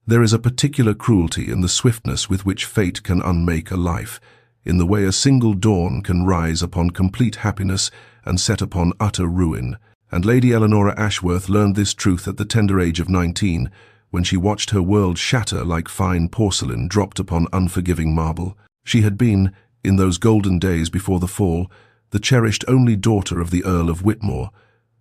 There is a particular cruelty in the swiftness with which fate can unmake a life, in the way a single dawn can rise upon complete happiness and set upon utter ruin. And Lady Eleanora Ashworth learned this truth at the tender age of 19, when she watched her world shatter like fine porcelain dropped upon unforgiving marble. She had been, in those golden days before the fall, the cherished only daughter of the Earl of Whitmore,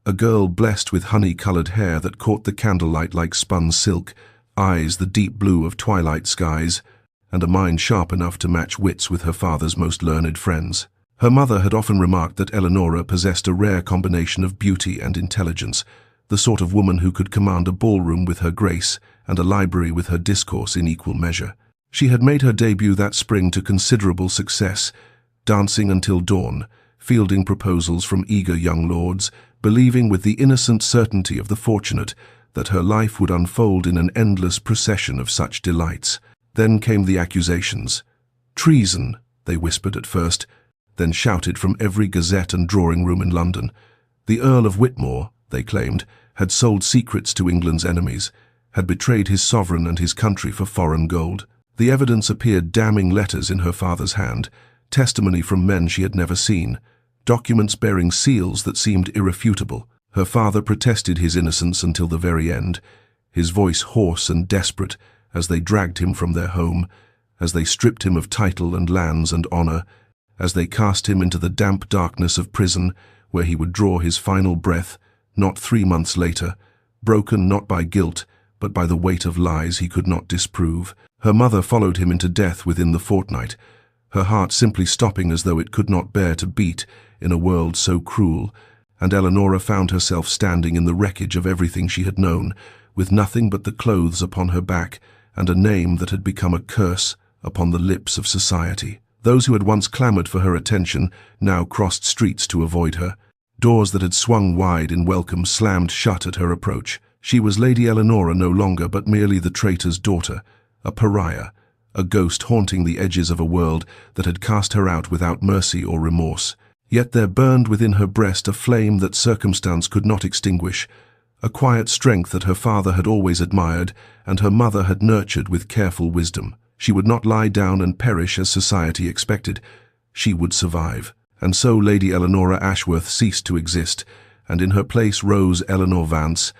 a girl blessed with honey-coloured hair that caught the candlelight like spun silk, eyes the deep blue of twilight skies, and a mind sharp enough to match wits with her father's most learned friends. Her mother had often remarked that Eleanora possessed a rare combination of beauty and intelligence, the sort of woman who could command a ballroom with her grace and a library with her discourse in equal measure. She had made her debut that spring to considerable success, dancing until dawn, fielding proposals from eager young lords, believing with the innocent certainty of the fortunate that her life would unfold in an endless procession of such delights. Then came the accusations. Treason, they whispered at first, then shouted from every gazette and drawing-room in London. The Earl of Whitmore, they claimed, had sold secrets to England's enemies, had betrayed his sovereign and his country for foreign gold. The evidence appeared damning letters in her father's hand, testimony from men she had never seen, documents bearing seals that seemed irrefutable. Her father protested his innocence until the very end, his voice hoarse and desperate as they dragged him from their home, as they stripped him of title and lands and honour, as they cast him into the damp darkness of prison, where he would draw his final breath, not 3 months later, broken not by guilt, but by the weight of lies he could not disprove. Her mother followed him into death within the fortnight, her heart simply stopping as though it could not bear to beat in a world so cruel, and Eleanora found herself standing in the wreckage of everything she had known, with nothing but the clothes upon her back and a name that had become a curse upon the lips of society. Those who had once clamoured for her attention now crossed streets to avoid her. Doors that had swung wide in welcome slammed shut at her approach. She was Lady Eleanora no longer, but merely the traitor's daughter, a pariah, a ghost haunting the edges of a world that had cast her out without mercy or remorse. Yet there burned within her breast a flame that circumstance could not extinguish, a quiet strength that her father had always admired and her mother had nurtured with careful wisdom. She would not lie down and perish as society expected. She would survive. And so Lady Eleanora Ashworth ceased to exist, and in her place rose Eleanor Vance,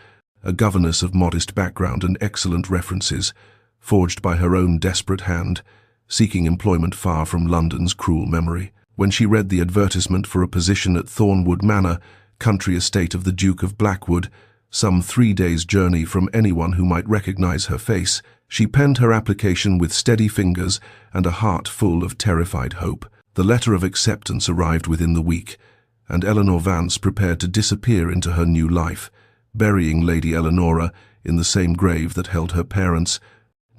a governess of modest background and excellent references, forged by her own desperate hand, seeking employment far from London's cruel memory. When she read the advertisement for a position at Thornwood Manor, country estate of the Duke of Blackwood, some 3 days' journey from anyone who might recognize her face, she penned her application with steady fingers and a heart full of terrified hope. The letter of acceptance arrived within the week, and Eleanor Vance prepared to disappear into her new life, burying Lady Eleanora in the same grave that held her parents,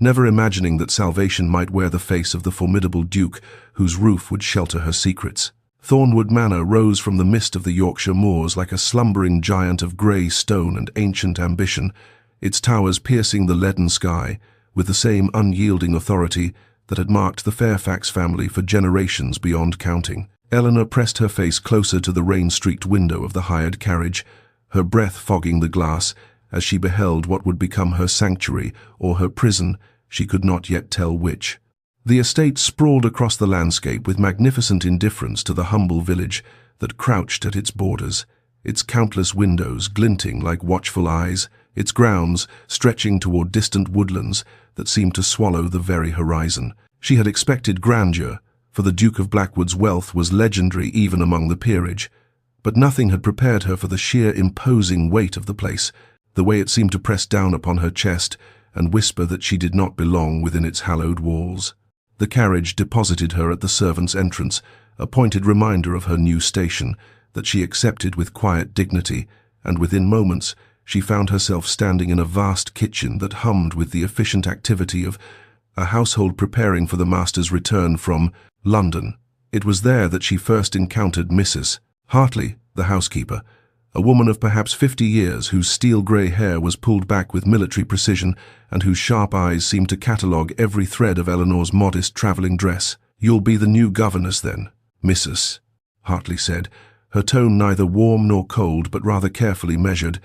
never imagining that salvation might wear the face of the formidable Duke whose roof would shelter her secrets. Thornwood Manor rose from the mist of the Yorkshire moors like a slumbering giant of grey stone and ancient ambition, its towers piercing the leaden sky with the same unyielding authority that had marked the Fairfax family for generations beyond counting. Eleanor pressed her face closer to the rain-streaked window of the hired carriage, her breath fogging the glass as she beheld what would become her sanctuary or her prison, she could not yet tell which. The estate sprawled across the landscape with magnificent indifference to the humble village that crouched at its borders, its countless windows glinting like watchful eyes, its grounds stretching toward distant woodlands that seemed to swallow the very horizon. She had expected grandeur, for the Duke of Blackwood's wealth was legendary even among the peerage, but nothing had prepared her for the sheer imposing weight of the place, the way it seemed to press down upon her chest and whisper that she did not belong within its hallowed walls. The carriage deposited her at the servants' entrance, a pointed reminder of her new station that she accepted with quiet dignity, and within moments she found herself standing in a vast kitchen that hummed with the efficient activity of a household preparing for the master's return from London. It was there that she first encountered Mrs. Hartley, the housekeeper, a woman of perhaps 50 years whose steel-grey hair was pulled back with military precision and whose sharp eyes seemed to catalogue every thread of Eleanor's modest travelling dress. "You'll be the new governess, then, Mrs. Hartley said, her tone neither warm nor cold but rather carefully measured,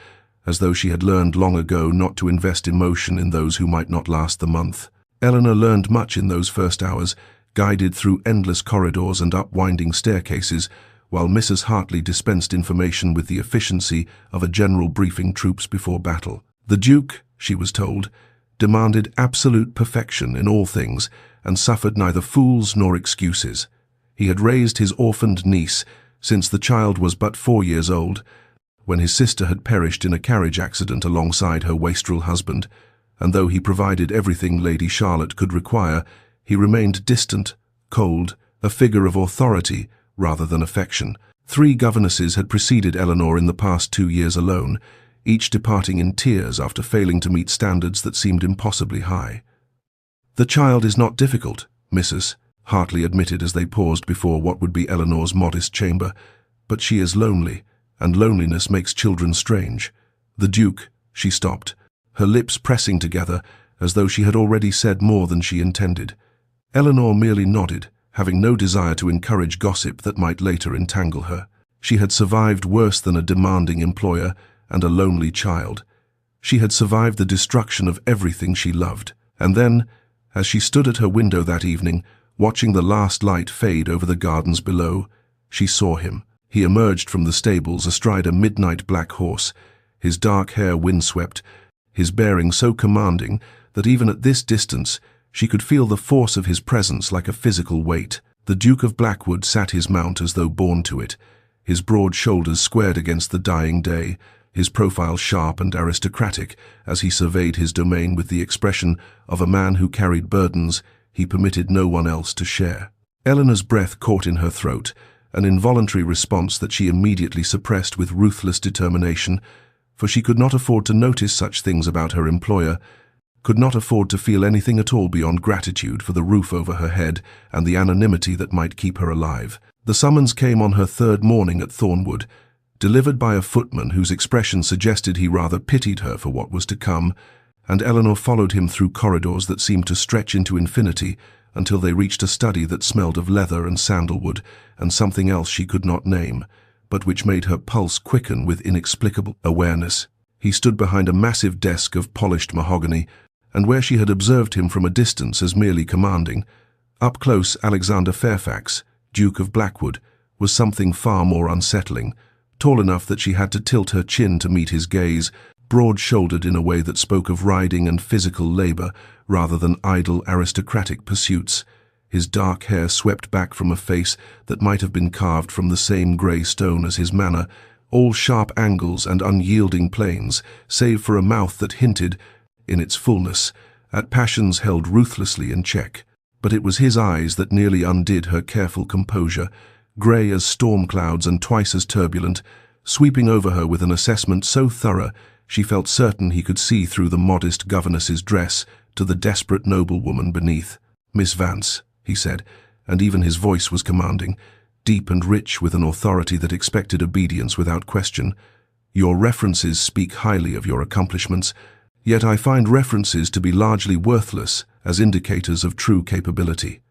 as though she had learned long ago not to invest emotion in those who might not last the month. Eleanor learned much in those first hours, guided through endless corridors and up winding staircases, while Mrs. Hartley dispensed information with the efficiency of a general briefing troops before battle. The Duke, she was told, demanded absolute perfection in all things and suffered neither fools nor excuses. He had raised his orphaned niece since the child was but 4 years old, when his sister had perished in a carriage accident alongside her wastrel husband, and though he provided everything Lady Charlotte could require, he remained distant, cold, a figure of authority rather than affection. 3 governesses had preceded Eleanor in the past 2 years alone, each departing in tears after failing to meet standards that seemed impossibly high. "The child is not difficult," Mrs. Hartley admitted as they paused before what would be Eleanor's modest chamber, "but she is lonely, and loneliness makes children strange." "The Duke," she stopped, her lips pressing together as though she had already said more than she intended. Eleanor merely nodded, having no desire to encourage gossip that might later entangle her. She had survived worse than a demanding employer and a lonely child. She had survived the destruction of everything she loved. And then, as she stood at her window that evening, watching the last light fade over the gardens below, she saw him. He emerged from the stables astride a midnight black horse, his dark hair windswept, his bearing so commanding that even at this distance she could feel the force of his presence like a physical weight. The Duke of Blackwood sat his mount as though born to it, his broad shoulders squared against the dying day, his profile sharp and aristocratic as he surveyed his domain with the expression of a man who carried burdens he permitted no one else to share. Eleanor's breath caught in her throat, an involuntary response that she immediately suppressed with ruthless determination, for she could not afford to notice such things about her employer, could not afford to feel anything at all beyond gratitude for the roof over her head and the anonymity that might keep her alive. The summons came on her 3rd morning at Thornwood, delivered by a footman whose expression suggested he rather pitied her for what was to come, and Eleanor followed him through corridors that seemed to stretch into infinity until they reached a study that smelled of leather and sandalwood and something else she could not name, but which made her pulse quicken with inexplicable awareness. He stood behind a massive desk of polished mahogany, and where she had observed him from a distance as merely commanding, up close Alexander Fairfax, Duke of Blackwood, was something far more unsettling, tall enough that she had to tilt her chin to meet his gaze, broad-shouldered in a way that spoke of riding and physical labor rather than idle aristocratic pursuits, his dark hair swept back from a face that might have been carved from the same grey stone as his manner, all sharp angles and unyielding planes, save for a mouth that hinted, in its fullness, at passions held ruthlessly in check. But it was his eyes that nearly undid her careful composure, grey as storm clouds and twice as turbulent, sweeping over her with an assessment so thorough she felt certain he could see through the modest governess's dress to the desperate noblewoman beneath. "Miss Vance," he said, and even his voice was commanding, deep and rich with an authority that expected obedience without question. "Your references speak highly of your accomplishments, yet I find references to be largely worthless as indicators of true capability."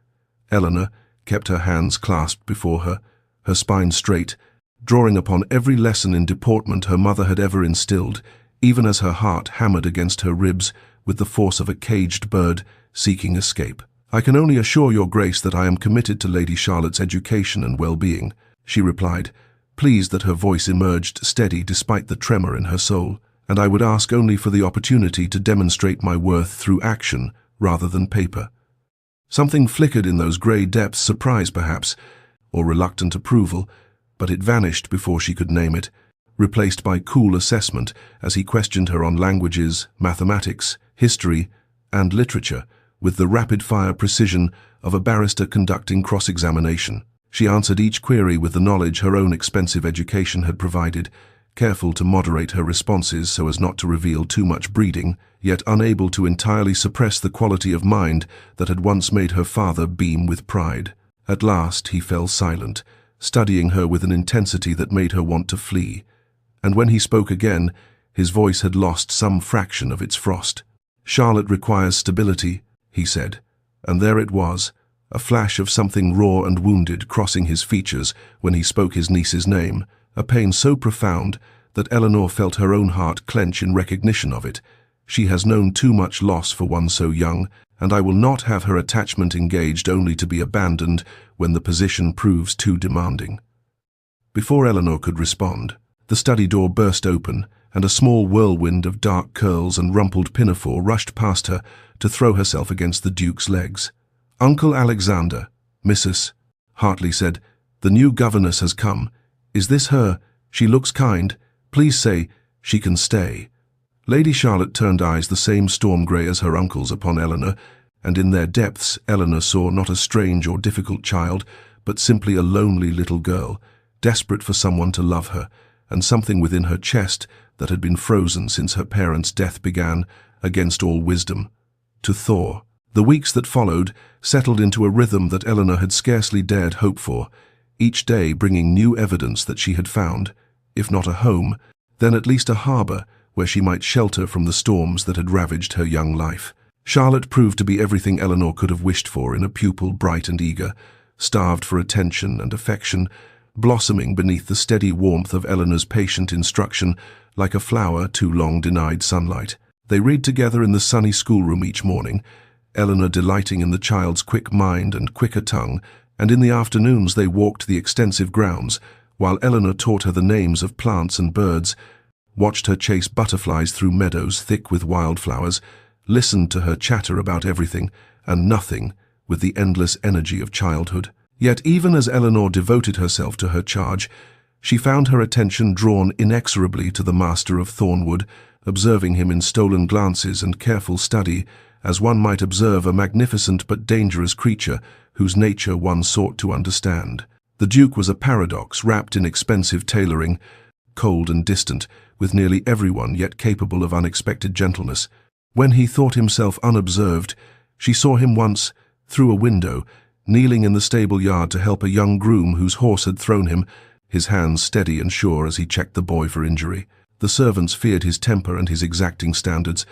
Eleanor kept her hands clasped before her, her spine straight, drawing upon every lesson in deportment her mother had ever instilled, even as her heart hammered against her ribs with the force of a caged bird seeking escape. "I can only assure your Grace that I am committed to Lady Charlotte's education and well-being," she replied, pleased that her voice emerged steady despite the tremor in her soul, "and I would ask only for the opportunity to demonstrate my worth through action rather than paper." Something flickered in those grey depths, surprise perhaps, or reluctant approval, but it vanished before she could name it, replaced by cool assessment as he questioned her on languages, mathematics, history, and literature, with the rapid-fire precision of a barrister conducting cross-examination. She answered each query with the knowledge her own expensive education had provided, careful to moderate her responses so as not to reveal too much breeding, yet unable to entirely suppress the quality of mind that had once made her father beam with pride. At last he fell silent, studying her with an intensity that made her want to flee, and when he spoke again, his voice had lost some fraction of its frost. "Charlotte requires stability," he said, and there it was, a flash of something raw and wounded crossing his features when he spoke his niece's name, a pain so profound that Eleanor felt her own heart clench in recognition of it. She has known too much loss for one so young, and I will not have her attachment engaged only to be abandoned when the position proves too demanding. Before Eleanor could respond, the study door burst open, and a small whirlwind of dark curls and rumpled pinafore rushed past her to throw herself against the Duke's legs. "Uncle Alexander," Mrs. Hartley said, "the new governess has come. Is this her? She looks kind. Please say she can stay." Lady Charlotte turned eyes the same storm-grey as her uncle's upon Eleanor, and in their depths Eleanor saw not a strange or difficult child, but simply a lonely little girl, desperate for someone to love her, and something within her chest that had been frozen since her parents' death began, against all wisdom, to thaw. The weeks that followed settled into a rhythm that Eleanor had scarcely dared hope for, each day bringing new evidence that she had found, if not a home, then at least a harbour where she might shelter from the storms that had ravaged her young life. Charlotte proved to be everything Eleanor could have wished for in a pupil bright and eager, starved for attention and affection, blossoming beneath the steady warmth of Eleanor's patient instruction like a flower too long denied sunlight. They read together in the sunny schoolroom each morning, Eleanor delighting in the child's quick mind and quicker tongue, and in the afternoons they walked the extensive grounds, while Eleanor taught her the names of plants and birds, watched her chase butterflies through meadows thick with wildflowers, listened to her chatter about everything and nothing with the endless energy of childhood. Yet even as Eleanor devoted herself to her charge, she found her attention drawn inexorably to the master of Thornwood, observing him in stolen glances and careful study, as one might observe a magnificent but dangerous creature whose nature one sought to understand. The Duke was a paradox wrapped in expensive tailoring, cold and distant, with nearly everyone yet capable of unexpected gentleness. When he thought himself unobserved, she saw him once, through a window, kneeling in the stable yard to help a young groom whose horse had thrown him, his hands steady and sure as he checked the boy for injury. The servants feared his temper and his exacting standards,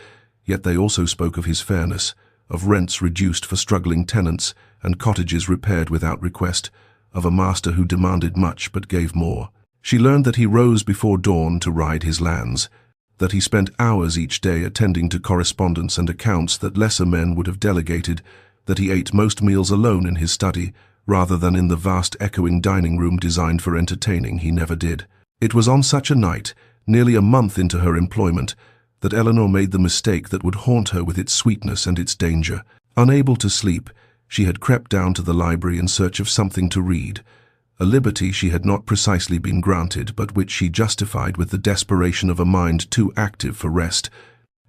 yet they also spoke of his fairness, of rents reduced for struggling tenants and cottages repaired without request, of a master who demanded much but gave more. She learned that he rose before dawn to ride his lands, that he spent hours each day attending to correspondence and accounts that lesser men would have delegated, that he ate most meals alone in his study, rather than in the vast echoing dining room designed for entertaining he never did. It was on such a night, nearly a month into her employment, that Eleanor made the mistake that would haunt her with its sweetness and its danger. Unable to sleep, she had crept down to the library in search of something to read, a liberty she had not precisely been granted, but which she justified with the desperation of a mind too active for rest,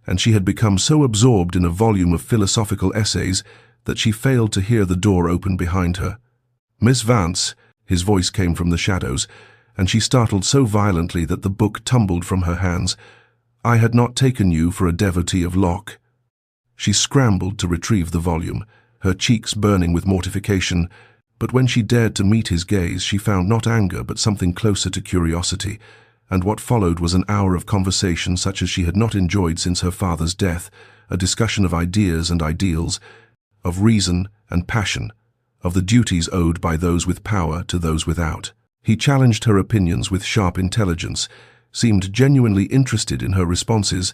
and she had become so absorbed in a volume of philosophical essays that she failed to hear the door open behind her. "Miss Vance," his voice came from the shadows, and she startled so violently that the book tumbled from her hands. "I had not taken you for a devotee of Locke." She scrambled to retrieve the volume, her cheeks burning with mortification, but when she dared to meet his gaze, she found not anger but something closer to curiosity, and what followed was an hour of conversation such as she had not enjoyed since her father's death, a discussion of ideas and ideals, of reason and passion, of the duties owed by those with power to those without. He challenged her opinions with sharp intelligence, seemed genuinely interested in her responses,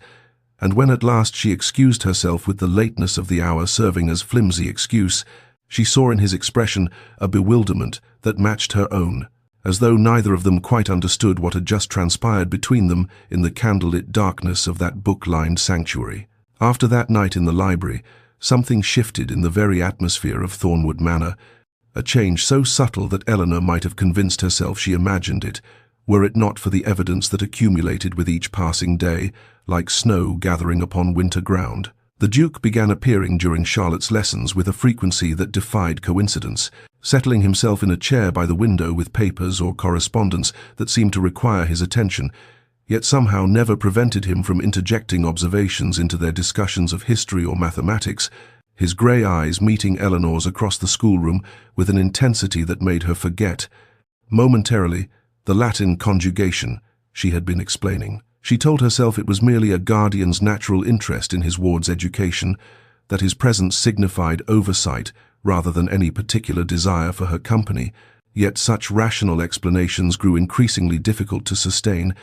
and when at last she excused herself with the lateness of the hour serving as flimsy excuse, she saw in his expression a bewilderment that matched her own, as though neither of them quite understood what had just transpired between them in the candlelit darkness of that book-lined sanctuary. After that night in the library, something shifted in the very atmosphere of Thornwood Manor, a change so subtle that Eleanor might have convinced herself she imagined it, were it not for the evidence that accumulated with each passing day, like snow gathering upon winter ground. The Duke began appearing during Charlotte's lessons with a frequency that defied coincidence, settling himself in a chair by the window with papers or correspondence that seemed to require his attention, yet somehow never prevented him from interjecting observations into their discussions of history or mathematics, his grey eyes meeting Eleanor's across the schoolroom with an intensity that made her forget, momentarily, the Latin conjugation she had been explaining. She told herself it was merely a guardian's natural interest in his ward's education, that his presence signified oversight rather than any particular desire for her company, yet such rational explanations grew increasingly difficult to sustain,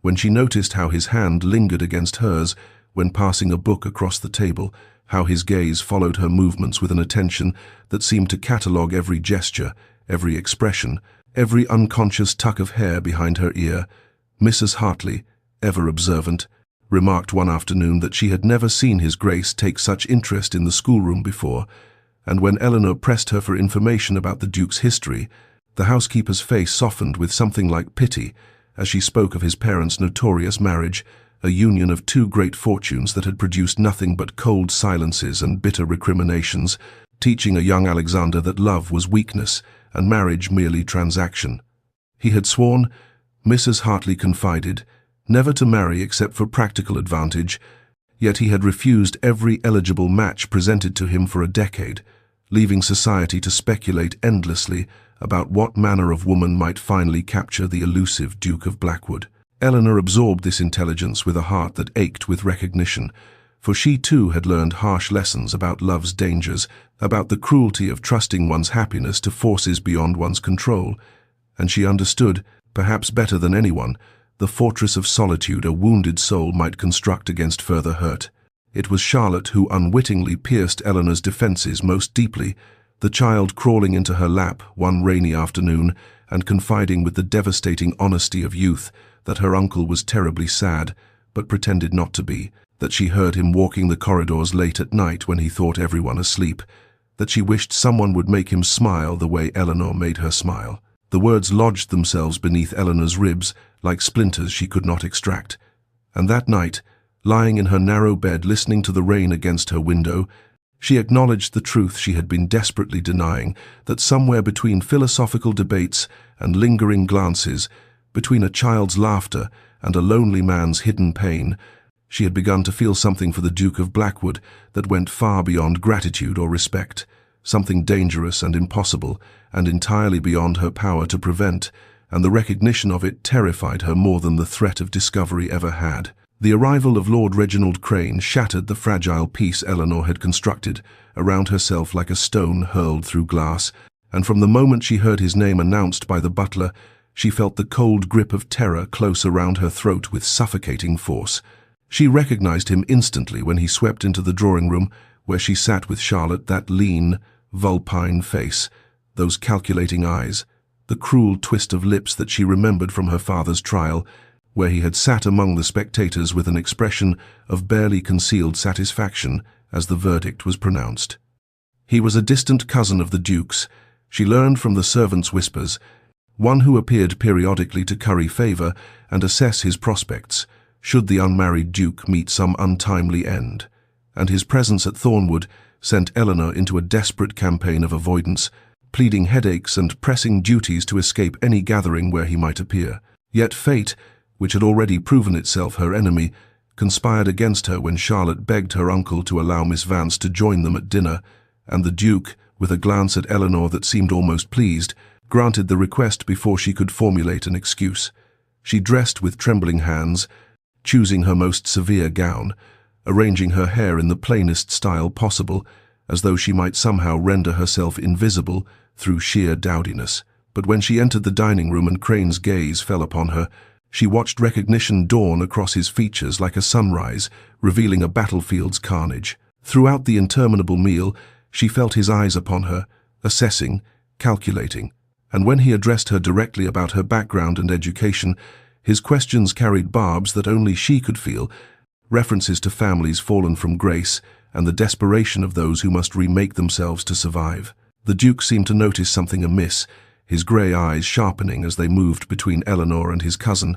When she noticed how his hand lingered against hers when passing a book across the table, how his gaze followed her movements with an attention that seemed to catalogue every gesture, every expression, every unconscious tuck of hair behind her ear, Mrs. Hartley, ever observant, remarked one afternoon that she had never seen His Grace take such interest in the schoolroom before, and when Eleanor pressed her for information about the Duke's history, the housekeeper's face softened with something like pity as she spoke of his parents' notorious marriage, a union of two great fortunes that had produced nothing but cold silences and bitter recriminations, teaching a young Alexander that love was weakness and marriage merely transaction. He had sworn, Mrs. Hartley confided, never to marry except for practical advantage, yet he had refused every eligible match presented to him for a decade, leaving society to speculate endlessly about what manner of woman might finally capture the elusive Duke of Blackwood. Eleanor absorbed this intelligence with a heart that ached with recognition, for she too had learned harsh lessons about love's dangers, about the cruelty of trusting one's happiness to forces beyond one's control, and she understood, perhaps better than anyone, the fortress of solitude a wounded soul might construct against further hurt. It was Charlotte who unwittingly pierced Eleanor's defenses most deeply, the child crawling into her lap one rainy afternoon and confiding with the devastating honesty of youth that her uncle was terribly sad, but pretended not to be, that she heard him walking the corridors late at night when he thought everyone asleep, that she wished someone would make him smile the way Eleanor made her smile. The words lodged themselves beneath Eleanor's ribs like splinters she could not extract, and that night, lying in her narrow bed listening to the rain against her window, she acknowledged the truth she had been desperately denying, that somewhere between philosophical debates and lingering glances, between a child's laughter and a lonely man's hidden pain, she had begun to feel something for the Duke of Blackwood that went far beyond gratitude or respect, something dangerous and impossible and entirely beyond her power to prevent, and the recognition of it terrified her more than the threat of discovery ever had. The arrival of Lord Reginald Crane shattered the fragile peace Eleanor had constructed around herself like a stone hurled through glass, and from the moment she heard his name announced by the butler, she felt the cold grip of terror close around her throat with suffocating force. She recognized him instantly when he swept into the drawing-room where she sat with Charlotte, that lean, vulpine face, those calculating eyes, the cruel twist of lips that she remembered from her father's trial, where he had sat among the spectators with an expression of barely concealed satisfaction as the verdict was pronounced. He was a distant cousin of the Duke's, she learned from the servants' whispers, one who appeared periodically to curry favor and assess his prospects, should the unmarried Duke meet some untimely end, and his presence at Thornwood sent Eleanor into a desperate campaign of avoidance, pleading headaches and pressing duties to escape any gathering where he might appear. Yet fate, which had already proven itself her enemy, conspired against her when Charlotte begged her uncle to allow Miss Vance to join them at dinner, and the Duke, with a glance at Eleanor that seemed almost pleased, granted the request before she could formulate an excuse. She dressed with trembling hands, choosing her most severe gown, arranging her hair in the plainest style possible, as though she might somehow render herself invisible through sheer dowdiness. But when she entered the dining room and Crane's gaze fell upon her, she watched recognition dawn across his features like a sunrise, revealing a battlefield's carnage. Throughout the interminable meal, she felt his eyes upon her, assessing, calculating, and when he addressed her directly about her background and education, his questions carried barbs that only she could feel, references to families fallen from grace and the desperation of those who must remake themselves to survive. The Duke seemed to notice something amiss, his grey eyes sharpening as they moved between Eleanor and his cousin,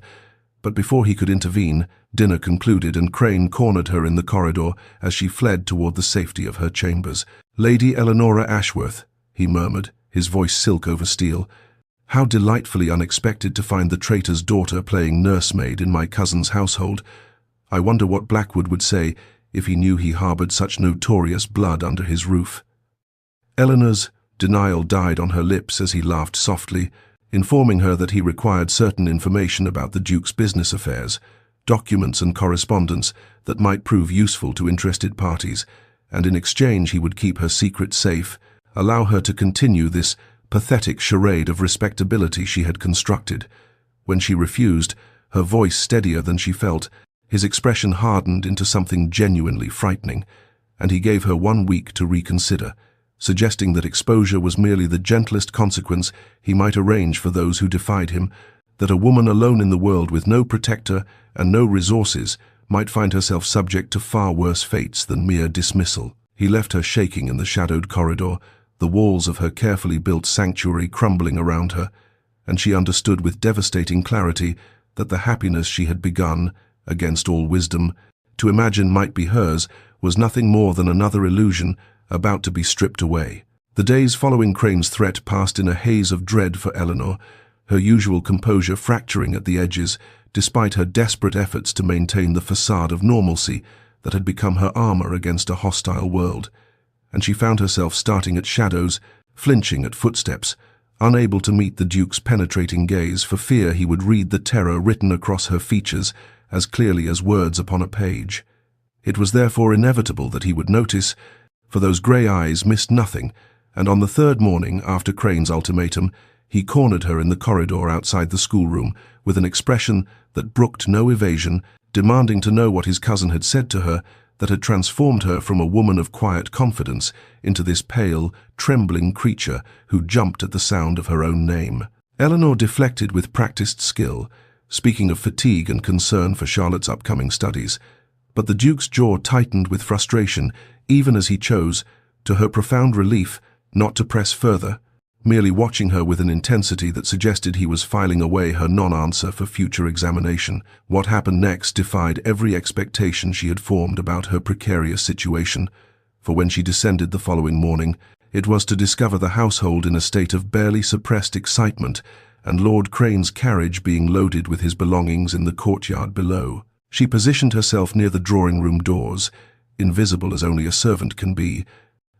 but before he could intervene, dinner concluded and Crane cornered her in the corridor as she fled toward the safety of her chambers. "Lady Eleanora Ashworth," he murmured, his voice silk over steel, "how delightfully unexpected to find the traitor's daughter playing nursemaid in my cousin's household. I wonder what Blackwood would say if he knew he harbored such notorious blood under his roof." Eleanor's denial died on her lips as he laughed softly, informing her that he required certain information about the Duke's business affairs, documents and correspondence that might prove useful to interested parties, and in exchange he would keep her secret safe, allow her to continue this pathetic charade of respectability she had constructed. When she refused, her voice steadier than she felt. His expression hardened into something genuinely frightening, and he gave her 1 week to reconsider, suggesting that exposure was merely the gentlest consequence he might arrange for those who defied him, that a woman alone in the world with no protector and no resources might find herself subject to far worse fates than mere dismissal. He left her shaking in the shadowed corridor, the walls of her carefully built sanctuary crumbling around her, and she understood with devastating clarity that the happiness she had begun, against all wisdom, to imagine might be hers was nothing more than another illusion about to be stripped away. The days following Crane's threat passed in a haze of dread for Eleanor, her usual composure fracturing at the edges, despite her desperate efforts to maintain the facade of normalcy that had become her armor against a hostile world. And she found herself starting at shadows, flinching at footsteps, unable to meet the Duke's penetrating gaze for fear he would read the terror written across her features as clearly as words upon a page. It was therefore inevitable that he would notice, for those grey eyes missed nothing, and on the third morning after Crane's ultimatum, he cornered her in the corridor outside the schoolroom with an expression that brooked no evasion, demanding to know what his cousin had said to her that had transformed her from a woman of quiet confidence into this pale, trembling creature who jumped at the sound of her own name. Eleanor deflected with practiced skill, speaking of fatigue and concern for Charlotte's upcoming studies, but the Duke's jaw tightened with frustration even as he chose, to her profound relief, not to press further, merely watching her with an intensity that suggested he was filing away her non-answer for future examination. What happened next defied every expectation she had formed about her precarious situation, for when she descended the following morning, it was to discover the household in a state of barely suppressed excitement, and Lord Crane's carriage being loaded with his belongings in the courtyard below. She positioned herself near the drawing-room doors, invisible as only a servant can be,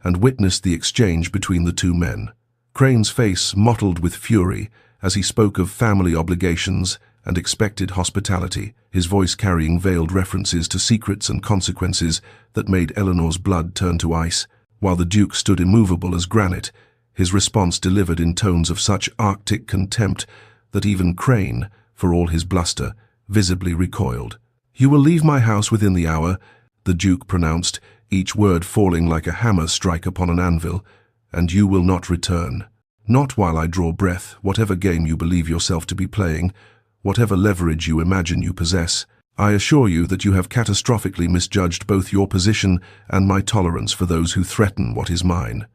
and witnessed the exchange between the two men. Crane's face mottled with fury as he spoke of family obligations and expected hospitality, his voice carrying veiled references to secrets and consequences that made Eleanor's blood turn to ice, while the Duke stood immovable as granite, his response delivered in tones of such arctic contempt that even Crane, for all his bluster, visibly recoiled. "You will leave my house within the hour," the Duke pronounced, each word falling like a hammer strike upon an anvil, "and you will not return. Not while I draw breath, whatever game you believe yourself to be playing, whatever leverage you imagine you possess. I assure you that you have catastrophically misjudged both your position and my tolerance for those who threaten what is mine."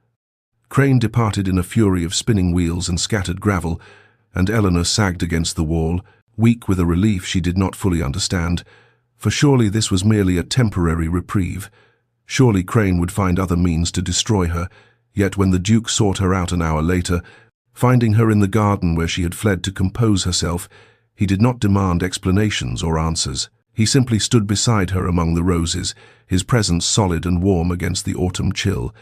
Crane departed in a fury of spinning wheels and scattered gravel, and Eleanor sagged against the wall, weak with a relief she did not fully understand, for surely this was merely a temporary reprieve. Surely Crane would find other means to destroy her, yet when the Duke sought her out an hour later, finding her in the garden where she had fled to compose herself, he did not demand explanations or answers. He simply stood beside her among the roses, his presence solid and warm against the autumn chill,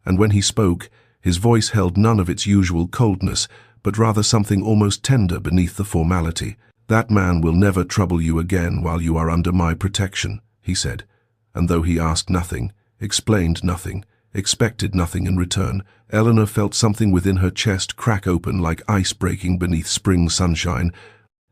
and when he spoke, his voice held none of its usual coldness, but rather something almost tender beneath the formality. "That man will never trouble you again while you are under my protection," he said, and though he asked nothing, explained nothing, expected nothing in return, Eleanor felt something within her chest crack open like ice breaking beneath spring sunshine,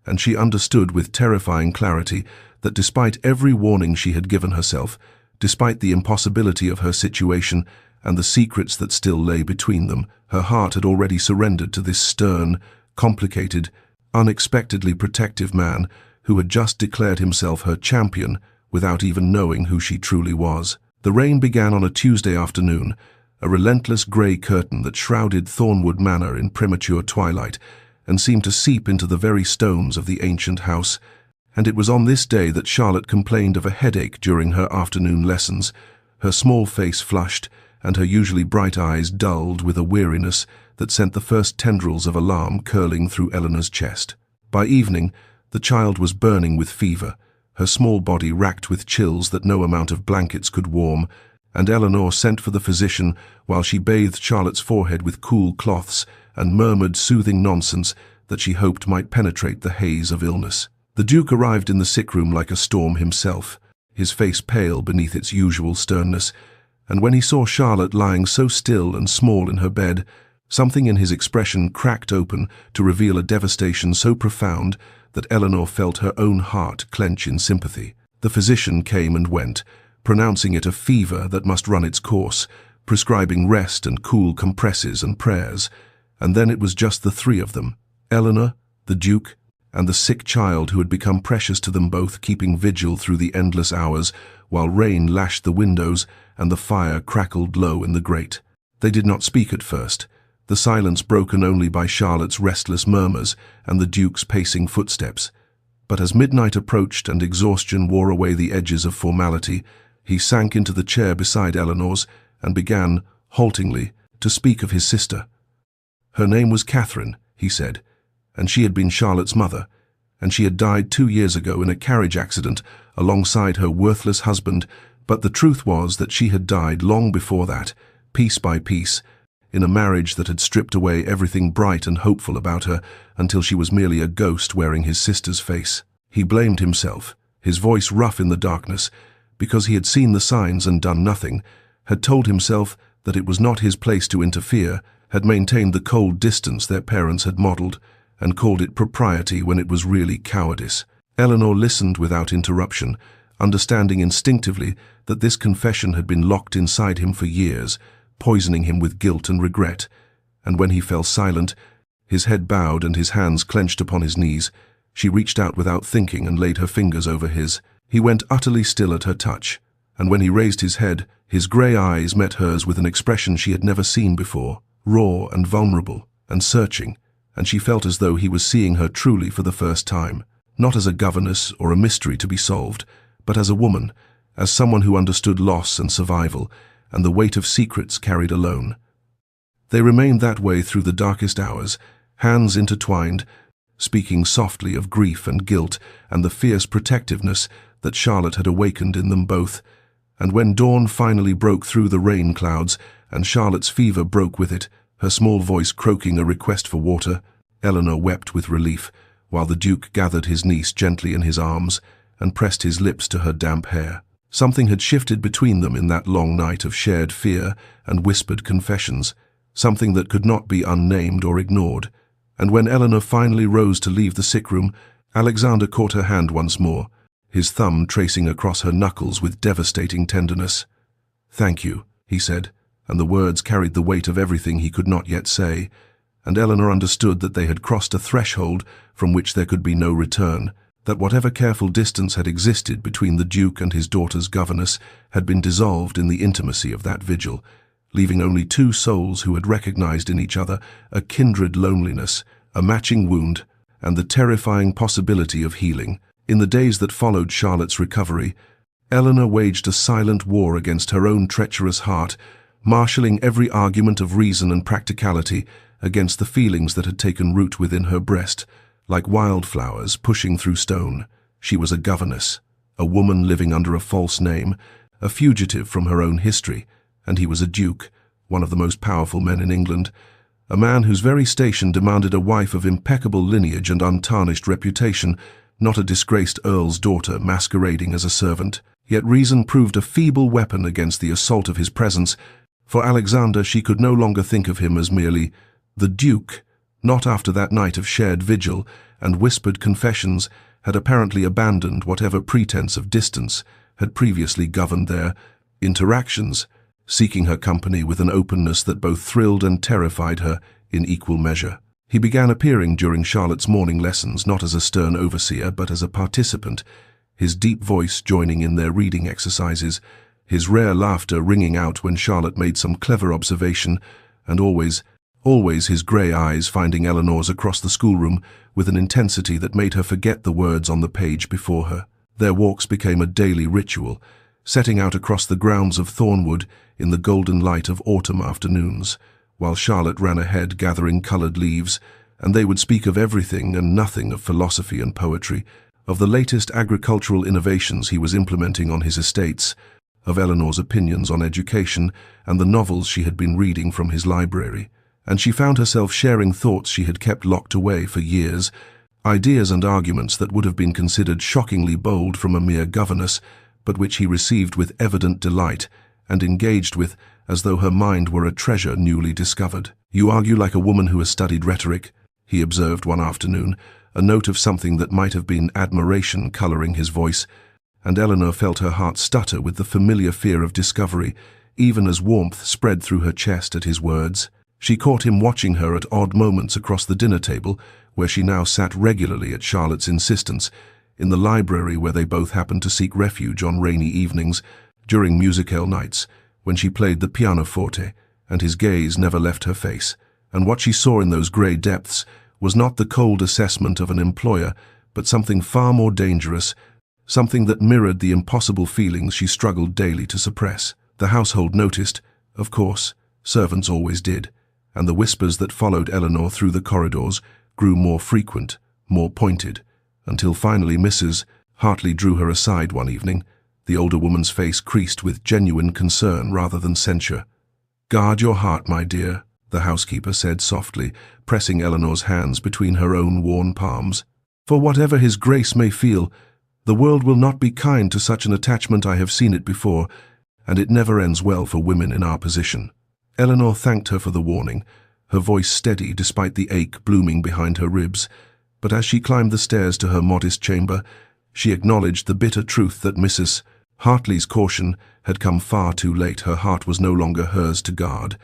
and she understood with terrifying clarity that despite every warning she had given herself, despite the impossibility of her situation and the secrets that still lay between them, her heart had already surrendered to this stern, complicated, unexpectedly protective man who had just declared himself her champion without even knowing who she truly was. The rain began on a Tuesday afternoon, a relentless grey curtain that shrouded Thornwood Manor in premature twilight and seemed to seep into the very stones of the ancient house, and it was on this day that Charlotte complained of a headache during her afternoon lessons, her small face flushed and her usually bright eyes dulled with a weariness that sent the first tendrils of alarm curling through Eleanor's chest. By evening, the child was burning with fever, her small body racked with chills that no amount of blankets could warm, and Eleanor sent for the physician while she bathed Charlotte's forehead with cool cloths and murmured soothing nonsense that she hoped might penetrate the haze of illness. The Duke arrived in the sick room like a storm himself, his face pale beneath its usual sternness, and when he saw Charlotte lying so still and small in her bed, Something in his expression cracked open to reveal a devastation so profound that Eleanor felt her own heart clench in sympathy. The physician came and went, pronouncing it a fever that must run its course, prescribing rest and cool compresses and prayers. And then it was just the three of them, Eleanor, the Duke, and the sick child who had become precious to them both, keeping vigil through the endless hours, while rain lashed the windows and the fire crackled low in the grate. They did not speak at first, the silence broken only by Charlotte's restless murmurs and the Duke's pacing footsteps. But as midnight approached and exhaustion wore away the edges of formality, he sank into the chair beside Eleanor's and began, haltingly, to speak of his sister. Her name was Catherine, he said, and she had been Charlotte's mother, and she had died 2 years ago in a carriage accident alongside her worthless husband, but the truth was that she had died long before that, piece by piece, in a marriage that had stripped away everything bright and hopeful about her until she was merely a ghost wearing his sister's face. He blamed himself, his voice rough in the darkness, because he had seen the signs and done nothing, had told himself that it was not his place to interfere, had maintained the cold distance their parents had modeled, and called it propriety when it was really cowardice. Eleanor listened without interruption, understanding instinctively that this confession had been locked inside him for years, poisoning him with guilt and regret, and when he fell silent, his head bowed and his hands clenched upon his knees, she reached out without thinking and laid her fingers over his. He went utterly still at her touch, and when he raised his head, his grey eyes met hers with an expression she had never seen before, raw and vulnerable and searching, and she felt as though he was seeing her truly for the first time, not as a governess or a mystery to be solved, but as a woman, as someone who understood loss and survival, and the weight of secrets carried alone. They remained that way through the darkest hours, hands intertwined, speaking softly of grief and guilt and the fierce protectiveness that Charlotte had awakened in them both. And when dawn finally broke through the rain clouds and Charlotte's fever broke with it, her small voice croaking a request for water, Eleanor wept with relief, while the Duke gathered his niece gently in his arms and pressed his lips to her damp hair. Something had shifted between them in that long night of shared fear and whispered confessions, something that could not be unnamed or ignored. And when Eleanor finally rose to leave the sick room, Alexander caught her hand once more, his thumb tracing across her knuckles with devastating tenderness. "Thank you," he said, and the words carried the weight of everything he could not yet say, and Eleanor understood that they had crossed a threshold from which there could be no return, that whatever careful distance had existed between the Duke and his daughter's governess had been dissolved in the intimacy of that vigil, leaving only two souls who had recognized in each other a kindred loneliness, a matching wound, and the terrifying possibility of healing. In the days that followed Charlotte's recovery, Eleanor waged a silent war against her own treacherous heart, marshalling every argument of reason and practicality against the feelings that had taken root within her breast. Like wildflowers pushing through stone, she was a governess, a woman living under a false name, a fugitive from her own history, and he was a duke, one of the most powerful men in England, a man whose very station demanded a wife of impeccable lineage and untarnished reputation, not a disgraced earl's daughter masquerading as a servant. Yet reason proved a feeble weapon against the assault of his presence. For Alexander, she could no longer think of him as merely the Duke. Not after that night of shared vigil and whispered confessions had apparently abandoned whatever pretense of distance had previously governed their interactions, seeking her company with an openness that both thrilled and terrified her in equal measure. He began appearing during Charlotte's morning lessons not as a stern overseer but as a participant, his deep voice joining in their reading exercises, his rare laughter ringing out when Charlotte made some clever observation, and always his grey eyes finding Eleanor's across the schoolroom with an intensity that made her forget the words on the page before her. Their walks became a daily ritual, setting out across the grounds of Thornwood in the golden light of autumn afternoons, while Charlotte ran ahead gathering coloured leaves, and they would speak of everything and nothing of philosophy and poetry, of the latest agricultural innovations he was implementing on his estates, of Eleanor's opinions on education and the novels she had been reading from his library. And she found herself sharing thoughts she had kept locked away for years, ideas and arguments that would have been considered shockingly bold from a mere governess, but which he received with evident delight and engaged with as though her mind were a treasure newly discovered. "You argue like a woman who has studied rhetoric," he observed one afternoon, a note of something that might have been admiration coloring his voice, and Eleanor felt her heart stutter with the familiar fear of discovery, even as warmth spread through her chest at his words. She caught him watching her at odd moments across the dinner table, where she now sat regularly at Charlotte's insistence, in the library where they both happened to seek refuge on rainy evenings, during musicale nights, when she played the pianoforte, and his gaze never left her face. And what she saw in those grey depths was not the cold assessment of an employer, but something far more dangerous, something that mirrored the impossible feelings she struggled daily to suppress. The household noticed, of course, servants always did, and the whispers that followed Eleanor through the corridors grew more frequent, more pointed, until finally Mrs. Hartley drew her aside one evening, the older woman's face creased with genuine concern rather than censure. "Guard your heart, my dear," the housekeeper said softly, pressing Eleanor's hands between her own worn palms. "For whatever his grace may feel, the world will not be kind to such an attachment. I have seen it before, and it never ends well for women in our position." Eleanor thanked her for the warning, her voice steady despite the ache blooming behind her ribs, but as she climbed the stairs to her modest chamber, she acknowledged the bitter truth that Mrs. Hartley's caution had come far too late. Her heart was no longer hers to guard,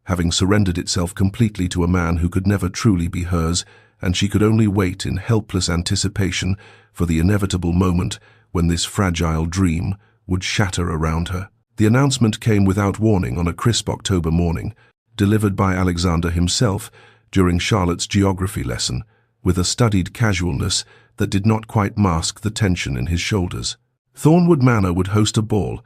having surrendered itself completely to a man who could never truly be hers, and she could only wait in helpless anticipation for the inevitable moment when this fragile dream would shatter around her. The announcement came without warning on a crisp October morning, delivered by Alexander himself during Charlotte's geography lesson, with a studied casualness that did not quite mask the tension in his shoulders. Thornwood Manor would host a ball,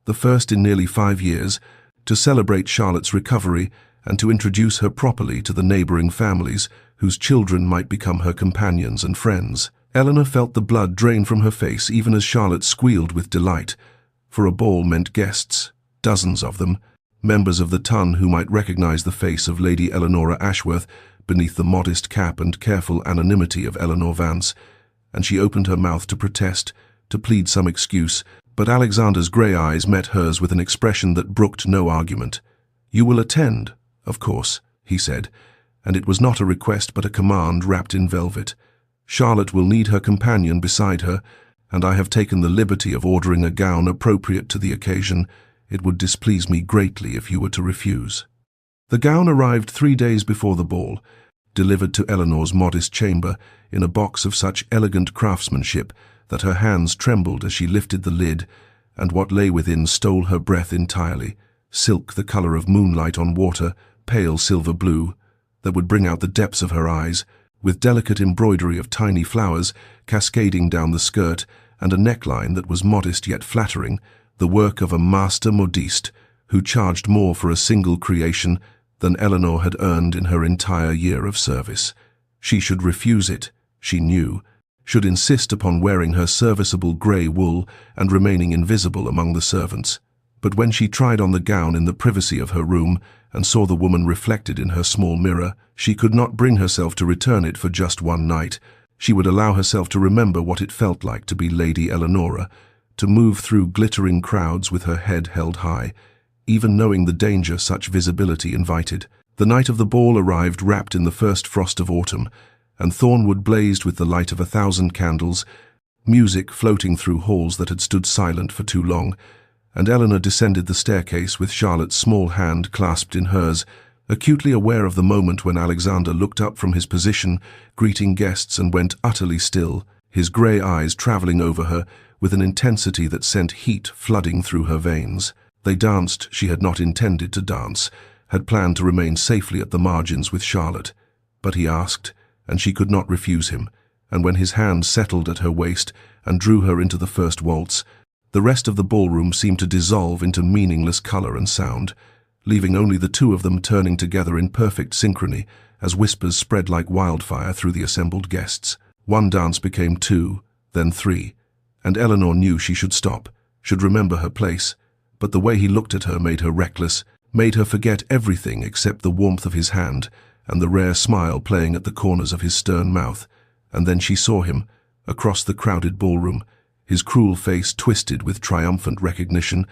the first in nearly 5 years, to celebrate Charlotte's recovery and to introduce her properly to the neighboring families whose children might become her companions and friends. Eleanor felt the blood drain from her face even as Charlotte squealed with delight, for a ball meant guests, dozens of them, members of the ton who might recognize the face of Lady Eleanora Ashworth beneath the modest cap and careful anonymity of Eleanor Vance, and she opened her mouth to protest, to plead some excuse, but Alexander's grey eyes met hers with an expression that brooked no argument. "You will attend, of course," he said, and it was not a request but a command wrapped in velvet. "Charlotte will need her companion beside her, and I have taken the liberty of ordering a gown appropriate to the occasion. It would displease me greatly if you were to refuse." The gown arrived 3 days before the ball, delivered to Eleanor's modest chamber in a box of such elegant craftsmanship that her hands trembled as she lifted the lid, and what lay within stole her breath entirely. Silk the color of moonlight on water, pale silver blue, that would bring out the depths of her eyes, with delicate embroidery of tiny flowers cascading down the skirt, and a neckline that was modest yet flattering, the work of a master modiste who charged more for a single creation than Eleanor had earned in her entire year of service. She should refuse it, she knew, should insist upon wearing her serviceable grey wool and remaining invisible among the servants. But when she tried on the gown in the privacy of her room and saw the woman reflected in her small mirror, she could not bring herself to return it for just one night. She would allow herself to remember what it felt like to be Lady Eleanora, to move through glittering crowds with her head held high, even knowing the danger such visibility invited. The night of the ball arrived wrapped in the first frost of autumn, and Thornwood blazed with the light of 1,000 candles, music floating through halls that had stood silent for too long, and Eleanor descended the staircase with Charlotte's small hand clasped in hers, acutely aware of the moment when Alexander looked up from his position, greeting guests, and went utterly still, his grey eyes travelling over her with an intensity that sent heat flooding through her veins. They danced. She had not intended to dance, had planned to remain safely at the margins with Charlotte. But he asked, and she could not refuse him, and when his hand settled at her waist and drew her into the first waltz, the rest of the ballroom seemed to dissolve into meaningless colour and sound, leaving only the two of them turning together in perfect synchrony as whispers spread like wildfire through the assembled guests. One dance became 2, then 3, and Eleanor knew she should stop, should remember her place, but the way he looked at her made her reckless, made her forget everything except the warmth of his hand and the rare smile playing at the corners of his stern mouth. And then she saw him, across the crowded ballroom, his cruel face twisted with triumphant recognition,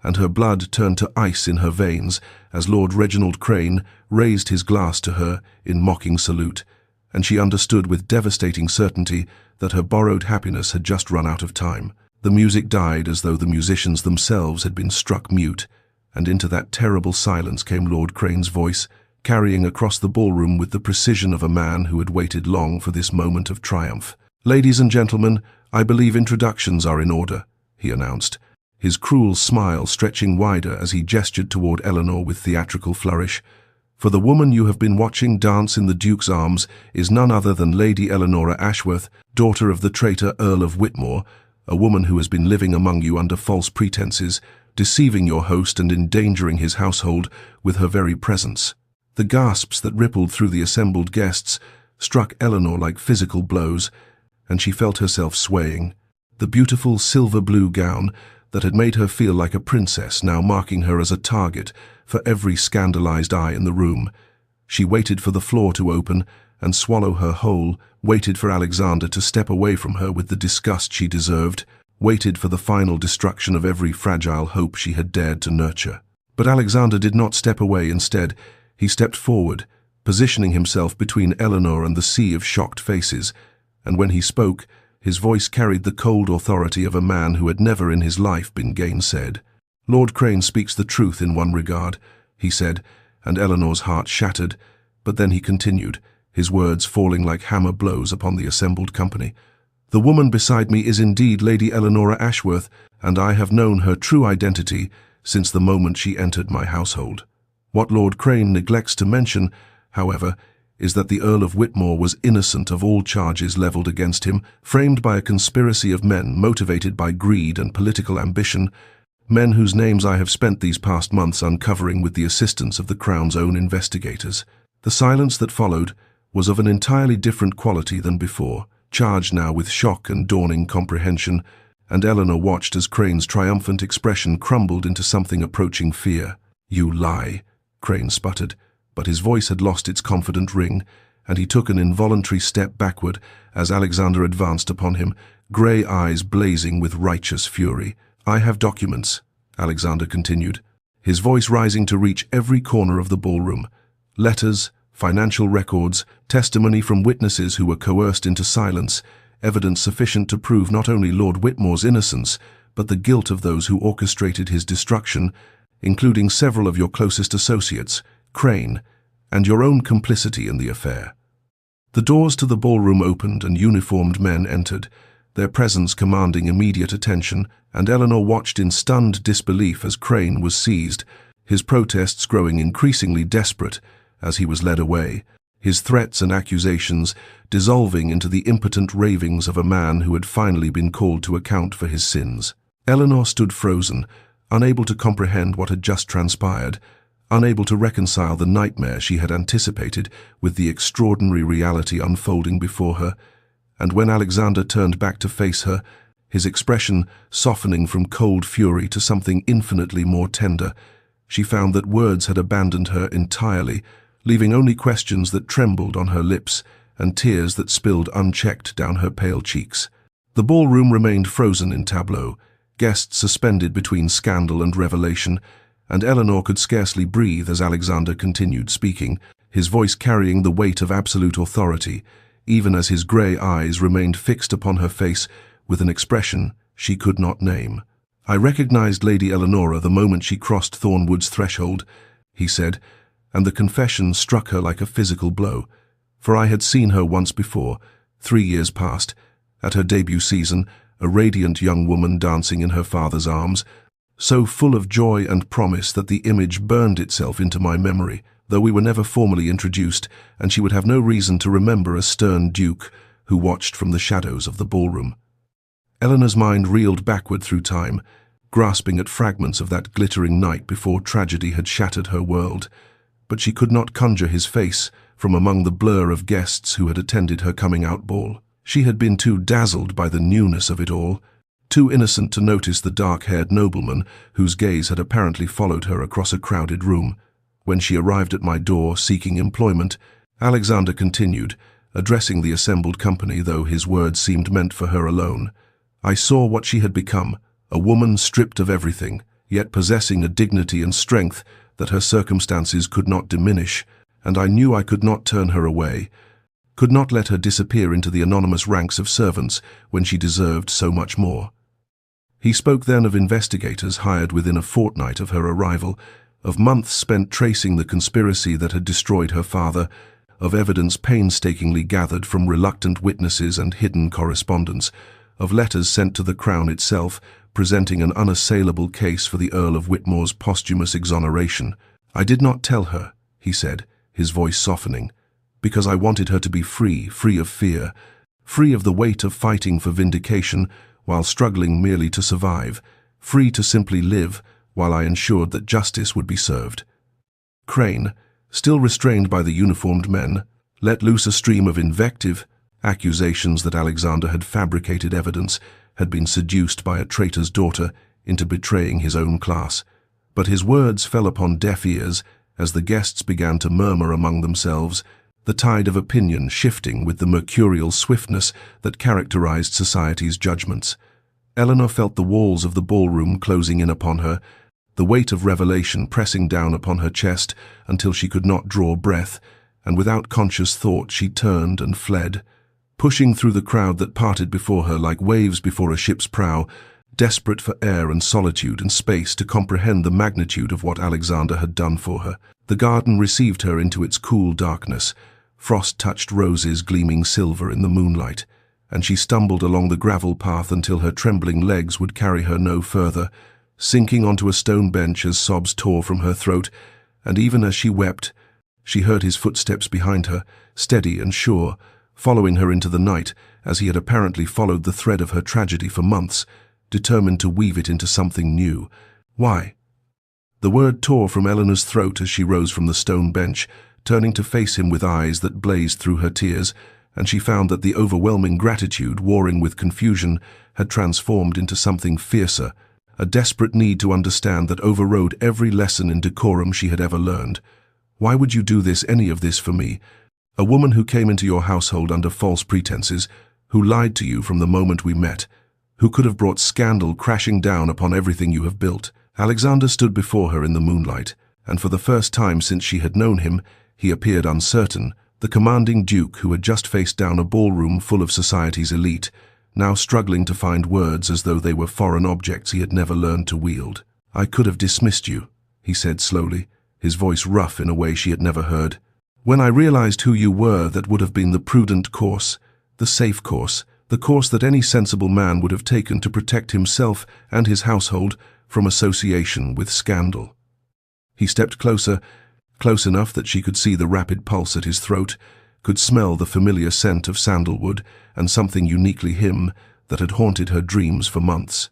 and her blood turned to ice in her veins as Lord Reginald Crane raised his glass to her in mocking salute, and she understood with devastating certainty that her borrowed happiness had just run out of time. The music died as though the musicians themselves had been struck mute, and into that terrible silence came Lord Crane's voice, carrying across the ballroom with the precision of a man who had waited long for this moment of triumph. "Ladies and gentlemen, I believe introductions are in order," he announced, his cruel smile stretching wider as he gestured toward Eleanor with theatrical flourish. "For the woman you have been watching dance in the Duke's arms is none other than Lady Eleanor Ashworth, daughter of the traitor Earl of Whitmore, a woman who has been living among you under false pretenses, deceiving your host and endangering his household with her very presence." The gasps that rippled through the assembled guests struck Eleanor like physical blows, and she felt herself swaying. The beautiful silver-blue gown that had made her feel like a princess now marking her as a target for every scandalized eye in the room. She waited for the floor to open and swallow her whole, waited for Alexander to step away from her with the disgust she deserved, waited for the final destruction of every fragile hope she had dared to nurture. But Alexander did not step away. Instead, he stepped forward, positioning himself between Eleanor and the sea of shocked faces, and when he spoke, his voice carried the cold authority of a man who had never in his life been gainsaid. "Lord Crane speaks the truth in one regard," he said, and Eleanor's heart shattered, but then he continued, his words falling like hammer blows upon the assembled company. "The woman beside me is indeed Lady Eleanor Ashworth, and I have known her true identity since the moment she entered my household. What Lord Crane neglects to mention, however, is that the Earl of Whitmore was innocent of all charges leveled against him, framed by a conspiracy of men motivated by greed and political ambition, men whose names I have spent these past months uncovering with the assistance of the Crown's own investigators." The silence that followed was of an entirely different quality than before, charged now with shock and dawning comprehension, and Eleanor watched as Crane's triumphant expression crumbled into something approaching fear. "You lie," Crane sputtered, but his voice had lost its confident ring, and he took an involuntary step backward as Alexander advanced upon him, grey eyes blazing with righteous fury. "I have documents," Alexander continued, his voice rising to reach every corner of the ballroom. "Letters, financial records, testimony from witnesses who were coerced into silence, evidence sufficient to prove not only Lord Whitmore's innocence, but the guilt of those who orchestrated his destruction, including several of your closest associates, Crane, and your own complicity in the affair." The doors to the ballroom opened and uniformed men entered, their presence commanding immediate attention, and Eleanor watched in stunned disbelief as Crane was seized, his protests growing increasingly desperate as he was led away, his threats and accusations dissolving into the impotent ravings of a man who had finally been called to account for his sins. Eleanor stood frozen, unable to comprehend what had just transpired, unable to reconcile the nightmare she had anticipated with the extraordinary reality unfolding before her, and when Alexander turned back to face her, his expression softening from cold fury to something infinitely more tender, she found that words had abandoned her entirely, leaving only questions that trembled on her lips and tears that spilled unchecked down her pale cheeks. The ballroom remained frozen in tableau, guests suspended between scandal and revelation, and Eleanor could scarcely breathe as Alexander continued speaking, his voice carrying the weight of absolute authority, even as his grey eyes remained fixed upon her face with an expression she could not name. "I recognized Lady Eleanor the moment she crossed Thornwood's threshold," he said, and the confession struck her like a physical blow, for I had seen her once before, 3 years past, at her debut season, a radiant young woman dancing in her father's arms, so full of joy and promise that the image burned itself into my memory, though we were never formally introduced, and she would have no reason to remember a stern duke who watched from the shadows of the ballroom. Eleanor's mind reeled backward through time, grasping at fragments of that glittering night before tragedy had shattered her world, but she could not conjure his face from among the blur of guests who had attended her coming-out ball. She had been too dazzled by the newness of it all, too innocent to notice the dark-haired nobleman whose gaze had apparently followed her across a crowded room. When she arrived at my door seeking employment, Alexander continued, addressing the assembled company, though his words seemed meant for her alone. "I saw what she had become, a woman stripped of everything, yet possessing a dignity and strength that her circumstances could not diminish, and I knew I could not turn her away, could not let her disappear into the anonymous ranks of servants when she deserved so much more. He spoke then of investigators hired within a fortnight of her arrival, of months spent tracing the conspiracy that had destroyed her father, of evidence painstakingly gathered from reluctant witnesses and hidden correspondence, of letters sent to the Crown itself, presenting an unassailable case for the Earl of Whitmore's posthumous exoneration. I did not tell her, he said, his voice softening, because I wanted her to be free, free of fear, free of the weight of fighting for vindication while struggling merely to survive, free to simply live while I ensured that justice would be served. Crane, still restrained by the uniformed men, let loose a stream of invective, accusations that Alexander had fabricated evidence, had been seduced by a traitor's daughter into betraying his own class. But his words fell upon deaf ears as the guests began to murmur among themselves, the tide of opinion shifting with the mercurial swiftness that characterized society's judgments. Eleanor felt the walls of the ballroom closing in upon her, the weight of revelation pressing down upon her chest until she could not draw breath, and without conscious thought she turned and fled, pushing through the crowd that parted before her like waves before a ship's prow, desperate for air and solitude and space to comprehend the magnitude of what Alexander had done for her. The garden received her into its cool darkness, frost-touched roses gleaming silver in the moonlight, and she stumbled along the gravel path until her trembling legs would carry her no further, sinking onto a stone bench as sobs tore from her throat, and even as she wept, she heard his footsteps behind her, steady and sure, following her into the night, as he had apparently followed the thread of her tragedy for months, determined to weave it into something new. Why? The word tore from Eleanor's throat as she rose from the stone bench, turning to face him with eyes that blazed through her tears, and she found that the overwhelming gratitude, warring with confusion, had transformed into something fiercer, a desperate need to understand that overrode every lesson in decorum she had ever learned. Why would you do any of this for me? A woman who came into your household under false pretenses, who lied to you from the moment we met, who could have brought scandal crashing down upon everything you have built. Alexander stood before her in the moonlight, and for the first time since she had known him, he appeared uncertain, the commanding duke who had just faced down a ballroom full of society's elite, now struggling to find words as though they were foreign objects he had never learned to wield. I could have dismissed you, he said slowly, his voice rough in a way she had never heard. When I realized who you were, that would have been the prudent course, the safe course, the course that any sensible man would have taken to protect himself and his household from association with scandal. He stepped closer, close enough that she could see the rapid pulse at his throat, could smell the familiar scent of sandalwood and something uniquely him that had haunted her dreams for months.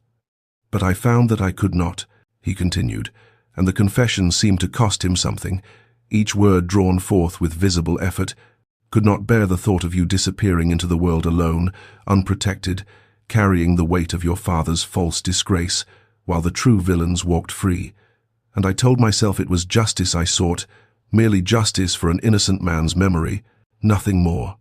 But I found that I could not, he continued, and the confession seemed to cost him something, each word drawn forth with visible effort, could not bear the thought of you disappearing into the world alone, unprotected, carrying the weight of your father's false disgrace, while the true villains walked free. And I told myself it was justice I sought, merely justice for an innocent man's memory, nothing more.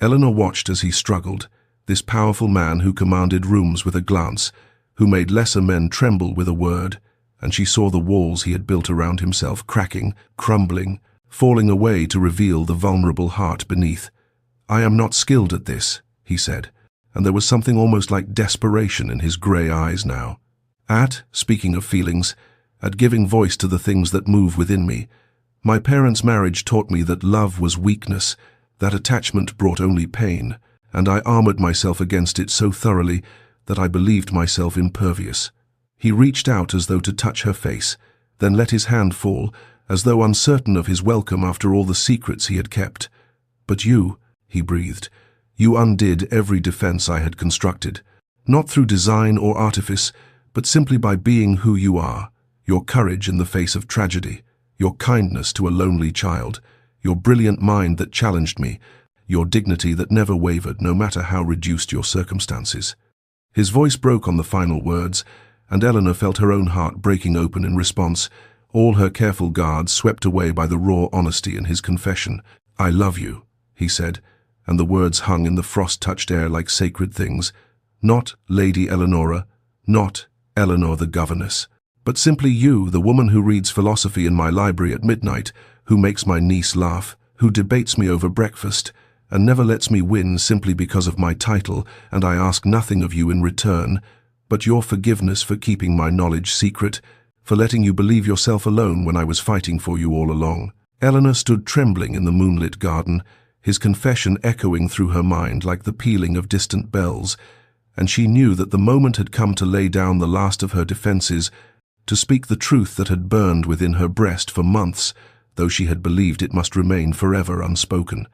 Eleanor watched as he struggled, this powerful man who commanded rooms with a glance, who made lesser men tremble with a word, and she saw the walls he had built around himself cracking, crumbling, falling away to reveal the vulnerable heart beneath. I am not skilled at this, he said, and there was something almost like desperation in his grey eyes now. Speaking of feelings, at giving voice to the things that move within me, my parents' marriage taught me that love was weakness, that attachment brought only pain, and I armored myself against it so thoroughly that I believed myself impervious. He reached out as though to touch her face, then let his hand fall, as though uncertain of his welcome after all the secrets he had kept. But you, he breathed, you undid every defense I had constructed, not through design or artifice, but simply by being who you are, your courage in the face of tragedy, your kindness to a lonely child, your brilliant mind that challenged me, your dignity that never wavered no matter how reduced your circumstances. His voice broke on the final words, and Eleanor felt her own heart breaking open in response, all her careful guards swept away by the raw honesty in his confession. I love you, he said, and the words hung in the frost-touched air like sacred things. Not Lady Eleanora, not Eleanor the governess, but simply you, the woman who reads philosophy in my library at midnight, who makes my niece laugh, who debates me over breakfast, and never lets me win simply because of my title, and I ask nothing of you in return, but your forgiveness for keeping my knowledge secret, for letting you believe yourself alone when I was fighting for you all along." Eleanor stood trembling in the moonlit garden, his confession echoing through her mind like the pealing of distant bells, and she knew that the moment had come to lay down the last of her defenses, to speak the truth that had burned within her breast for months, though she had believed it must remain forever unspoken.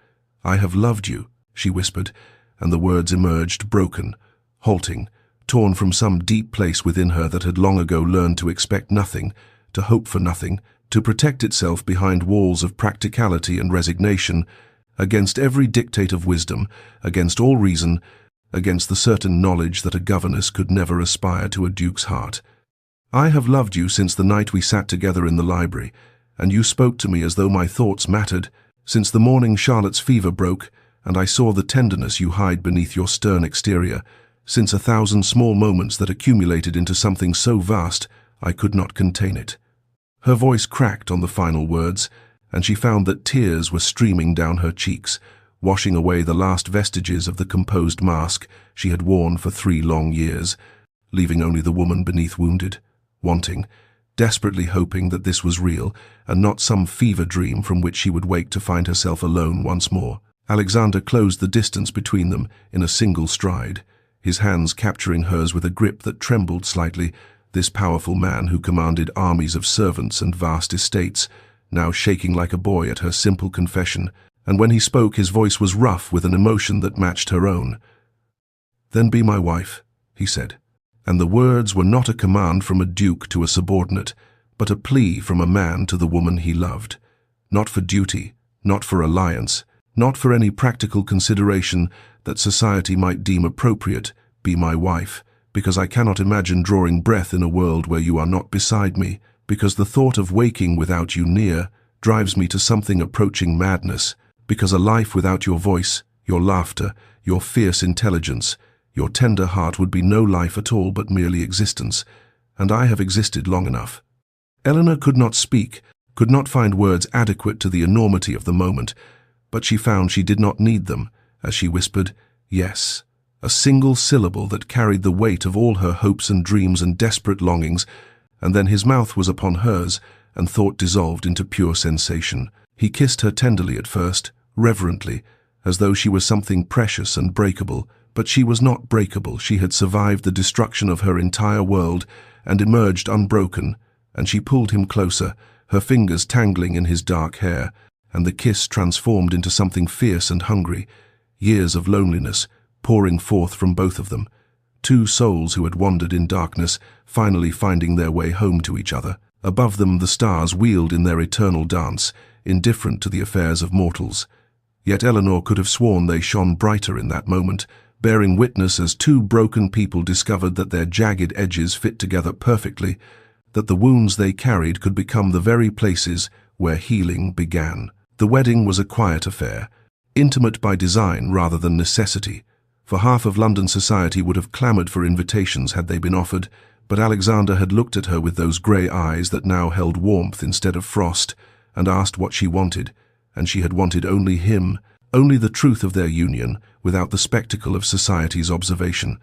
"I have loved you," she whispered, and the words emerged broken, halting, torn from some deep place within her that had long ago learned to expect nothing, to hope for nothing, to protect itself behind walls of practicality and resignation, against every dictate of wisdom, against all reason, against the certain knowledge that a governess could never aspire to a duke's heart. "I have loved you since the night we sat together in the library, and you spoke to me as though my thoughts mattered, since the morning Charlotte's fever broke, and I saw the tenderness you hide beneath your stern exterior, since 1,000 small moments that accumulated into something so vast I could not contain it." Her voice cracked on the final words, and she found that tears were streaming down her cheeks, washing away the last vestiges of the composed mask she had worn for 3 long years, leaving only the woman beneath wounded, wanting, desperately hoping that this was real and not some fever dream from which she would wake to find herself alone once more. Alexander closed the distance between them in a single stride, his hands capturing hers with a grip that trembled slightly, this powerful man who commanded armies of servants and vast estates, now shaking like a boy at her simple confession, and when he spoke his voice was rough with an emotion that matched her own. "Then be my wife," he said, and the words were not a command from a duke to a subordinate, but a plea from a man to the woman he loved. Not for duty, not for alliance, not for any practical consideration that society might deem appropriate, "be my wife, because I cannot imagine drawing breath in a world where you are not beside me, because the thought of waking without you near drives me to something approaching madness, because a life without your voice, your laughter, your fierce intelligence, your tender heart would be no life at all but merely existence, and I have existed long enough." Eleanor could not speak, could not find words adequate to the enormity of the moment, but she found she did not need them, as she whispered, "Yes," a single syllable that carried the weight of all her hopes and dreams and desperate longings, and then his mouth was upon hers, and thought dissolved into pure sensation. He kissed her tenderly at first, reverently, as though she was something precious and breakable, but she was not breakable. She had survived the destruction of her entire world and emerged unbroken, and she pulled him closer, her fingers tangling in his dark hair, and the kiss transformed into something fierce and hungry, years of loneliness pouring forth from both of them, 2 souls who had wandered in darkness, finally finding their way home to each other. Above them the stars wheeled in their eternal dance, indifferent to the affairs of mortals. Yet Eleanor could have sworn they shone brighter in that moment, bearing witness as 2 broken people discovered that their jagged edges fit together perfectly, that the wounds they carried could become the very places where healing began. The wedding was a quiet affair, intimate by design rather than necessity, for half of London society would have clamoured for invitations had they been offered, but Alexander had looked at her with those grey eyes that now held warmth instead of frost, and asked what she wanted, and she had wanted only him, only the truth of their union, without the spectacle of society's observation.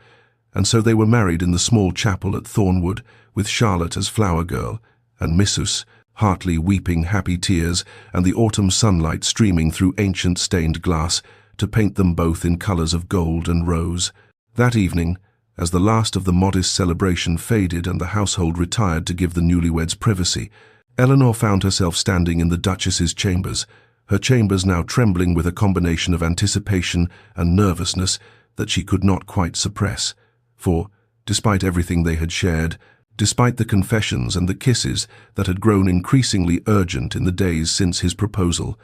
And so they were married in the small chapel at Thornwood, with Charlotte as flower girl, and Missus, Hartley weeping happy tears, and the autumn sunlight streaming through ancient stained glass, to paint them both in colours of gold and rose. That evening, as the last of the modest celebration faded and the household retired to give the newlyweds privacy, Eleanor found herself standing in the Duchess's chambers, her chambers now trembling with a combination of anticipation and nervousness that she could not quite suppress. For, despite everything they had shared, despite the confessions and the kisses that had grown increasingly urgent in the days since his proposal,